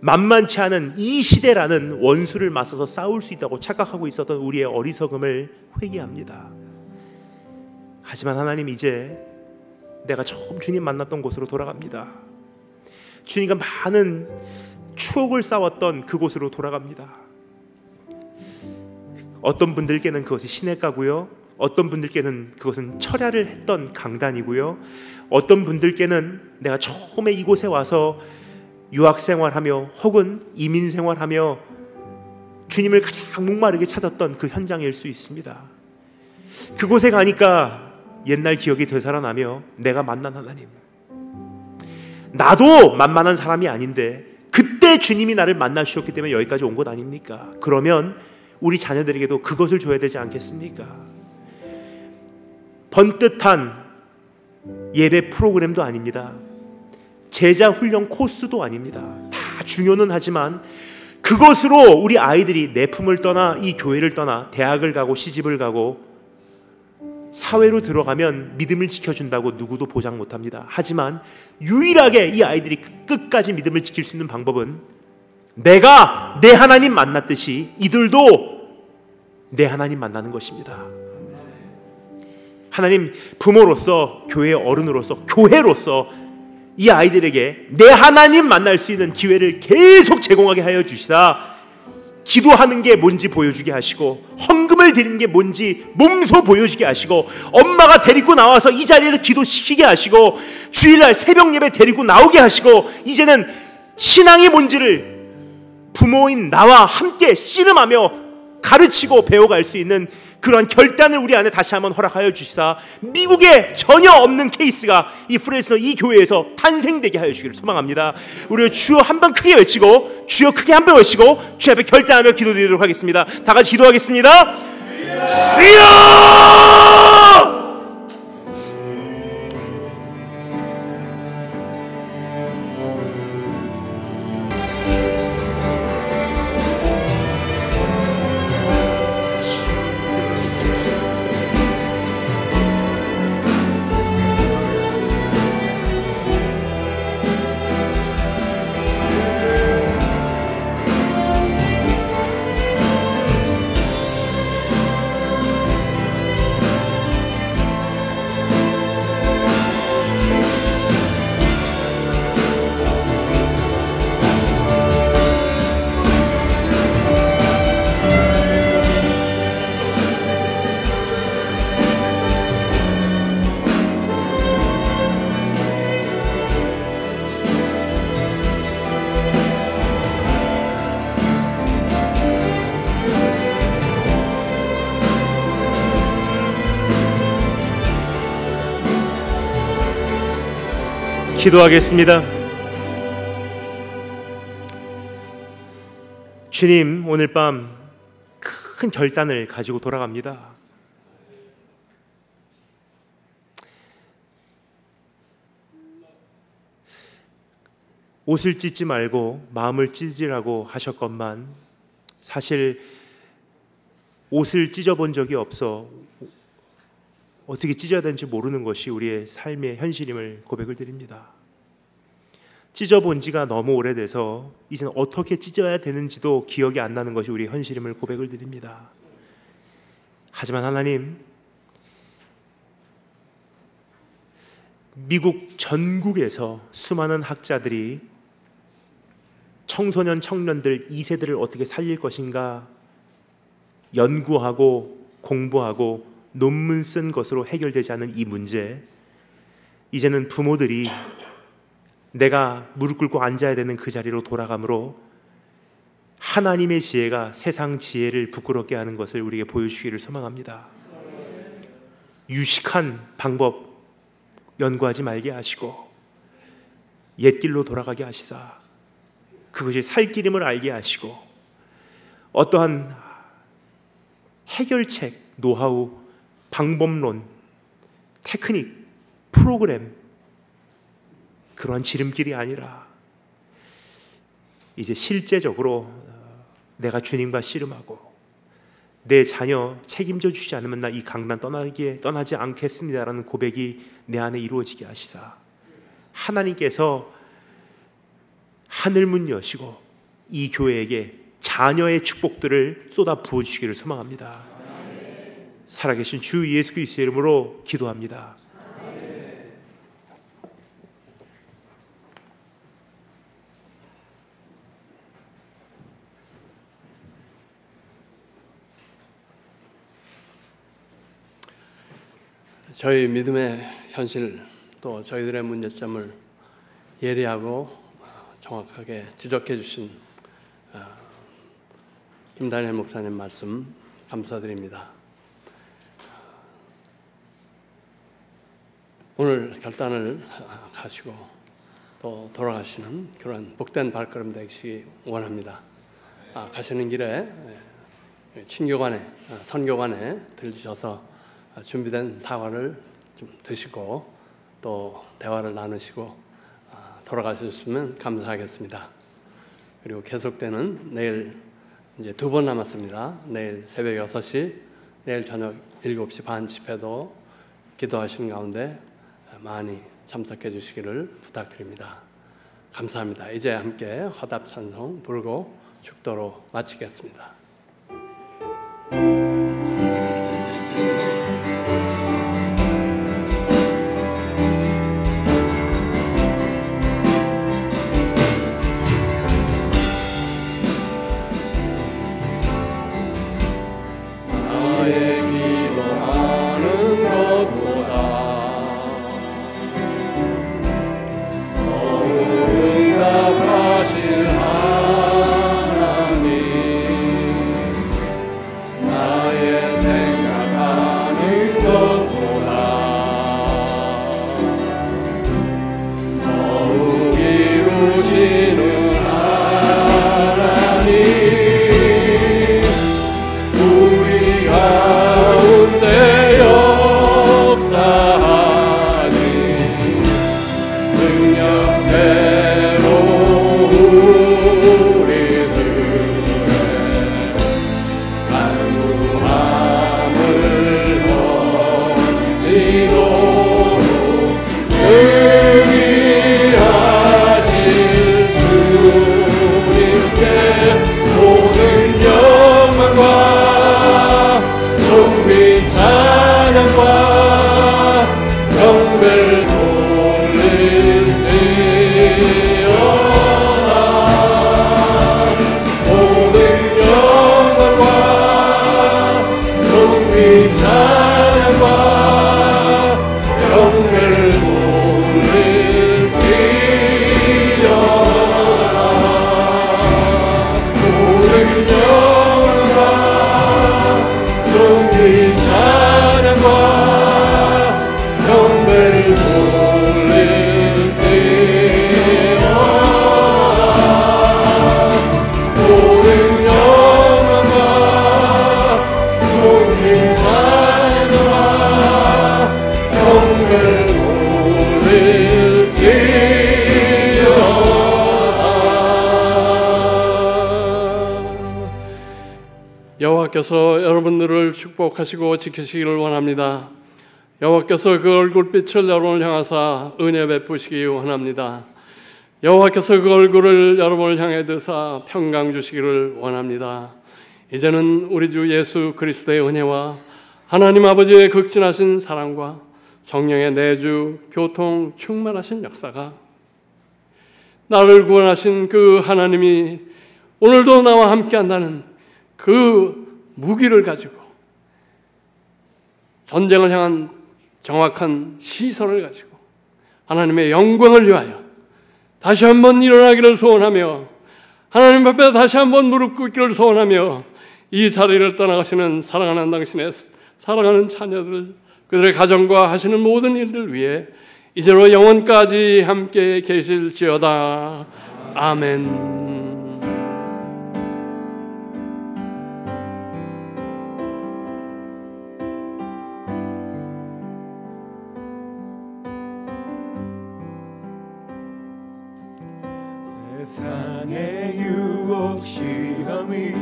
만만치 않은 이 시대라는 원수를 맞서서 싸울 수 있다고 착각하고 있었던 우리의 어리석음을 회개합니다. 하지만 하나님, 이제 내가 처음 주님 만났던 곳으로 돌아갑니다. 주님과 많은 추억을 쌓았던 그곳으로 돌아갑니다. 어떤 분들께는 그것이 시냇가고요, 어떤 분들께는 그것은 철야를 했던 강단이고요, 어떤 분들께는 내가 처음에 이곳에 와서 유학생활하며 혹은 이민생활하며 주님을 가장 목마르게 찾았던 그 현장일 수 있습니다. 그곳에 가니까 옛날 기억이 되살아나며 내가 만난 하나님, 나도 만만한 사람이 아닌데 그때 주님이 나를 만나 주셨기 때문에 여기까지 온 것 아닙니까? 그러면 우리 자녀들에게도 그것을 줘야 되지 않겠습니까? 번듯한 예배 프로그램도 아닙니다. 제자 훈련 코스도 아닙니다. 다 중요는 하지만 그것으로 우리 아이들이 내 품을 떠나 이 교회를 떠나 대학을 가고 시집을 가고 사회로 들어가면 믿음을 지켜준다고 누구도 보장 못합니다. 하지만 유일하게 이 아이들이 끝까지 믿음을 지킬 수 있는 방법은 내가 내 하나님 만났듯이 이들도 내 하나님 만나는 것입니다. 하나님, 부모로서, 교회의 어른으로서, 교회로서 이 아이들에게 내 하나님 만날 수 있는 기회를 계속 제공하게 하여 주시사 기도하는 게 뭔지 보여주게 하시고 헌금을 드리는 게 뭔지 몸소 보여주게 하시고 엄마가 데리고 나와서 이 자리에서 기도시키게 하시고 주일날 새벽 예배 데리고 나오게 하시고 이제는 신앙이 뭔지를 부모인 나와 함께 씨름하며 가르치고 배워갈 수 있는 그러한 결단을 우리 안에 다시 한번 허락하여 주시사 미국에 전혀 없는 케이스가 이 프레스너 이 교회에서 탄생되게 하여 주기를 소망합니다. 우리 주여 한 번 크게 외치고 주여 크게 한 번 외치고 주 앞에 결단하며 기도드리도록 하겠습니다. 다 같이 기도하겠습니다. 주여! 기도하겠습니다. 주님, 오늘 밤 큰 결단을 가지고 돌아갑니다. 옷을 찢지 말고 마음을 찢으라고 하셨건만 사실 옷을 찢어본 적이 없어 어떻게 찢어야 되는지 모르는 것이 우리의 삶의 현실임을 고백을 드립니다. 찢어본 지가 너무 오래돼서 이제는 어떻게 찢어야 되는지도 기억이 안 나는 것이 우리의 현실임을 고백을 드립니다. 하지만 하나님, 미국 전국에서 수많은 학자들이 청소년 청년들 2세들을 어떻게 살릴 것인가 연구하고 공부하고 논문 쓴 것으로 해결되지 않은 이 문제, 이제는 부모들이 내가 무릎 꿇고 앉아야 되는 그 자리로 돌아가므로 하나님의 지혜가 세상 지혜를 부끄럽게 하는 것을 우리에게 보여주기를 소망합니다. 유식한 방법 연구하지 말게 하시고 옛길로 돌아가게 하시사 그것이 살 길임을 알게 하시고 어떠한 해결책, 노하우, 방법론, 테크닉, 프로그램 그러한 지름길이 아니라 이제 실제적으로 내가 주님과 씨름하고 내 자녀 책임져 주지 않으면 나 이 강단 떠나지 않겠습니다라는 고백이 내 안에 이루어지게 하시사 하나님께서 하늘문 여시고 이 교회에게 자녀의 축복들을 쏟아 부어주시기를 소망합니다. 살아계신 주 예수 그리스도의 이름으로 기도합니다. 저희 믿음의 현실 또 저희들의 문제점을 예리하고 정확하게 지적해 주신 김다니엘 목사님 말씀 감사드립니다. 오늘 결단을 가시고 또 돌아가시는 그런 복된 발걸음 되시기 원합니다. 가시는 길에 친교관에 선교관에 들리셔서 준비된 다과를 좀 드시고 또 대화를 나누시고 돌아가셨으면 감사하겠습니다. 그리고 계속되는 내일 이제 2번 남았습니다. 내일 새벽 6시, 내일 저녁 7시 반 집회도 기도하시는 가운데 많이 참석해 주시기를 부탁드립니다. 감사합니다. 이제 함께 화답 찬송 부르고 축도로 마치겠습니다. 여호와께서 여러분들을 축복하시고 지키시기를 원합니다. 여호와께서 그 얼굴빛을 여러분을 향하사 은혜 베푸시기 원합니다. 여호와께서 그 얼굴을 여러분을 향해 드사 평강 주시기를 원합니다. 이제는 우리 주 예수 그리스도의 은혜와 하나님 아버지의 극진하신 사랑과 성령의 내주 교통 충만하신 역사가 나를 구원하신 그 하나님이 오늘도 나와 함께한다는 그 무기를 가지고 전쟁을 향한 정확한 시선을 가지고 하나님의 영광을 위하여 다시 한번 일어나기를 소원하며 하나님 앞에 다시 한번 무릎 꿇기를 소원하며 이 자리를 떠나가시는 사랑하는 당신의 사랑하는 자녀들, 그들의 가정과 하시는 모든 일들 위해 이제로 영원까지 함께 계실지어다. 아멘. 세상의 유혹 시험이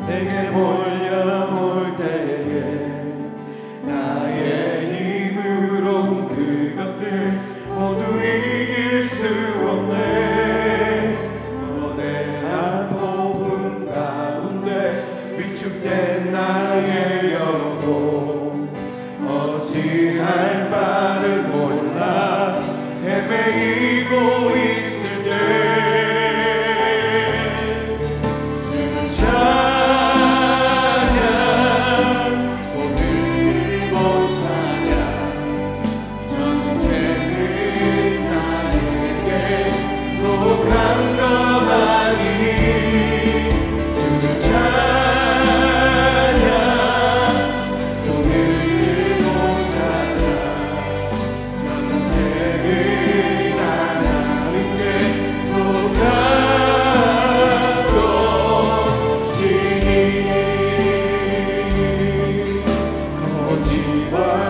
내게 몰려올 때에 나의 힘으론 그것들 모두 이길 수 없네. 거대한 폭풍 가운데 위축된 나의 영혼 어찌할 바를 몰라 헤매이고 있을 때 거지와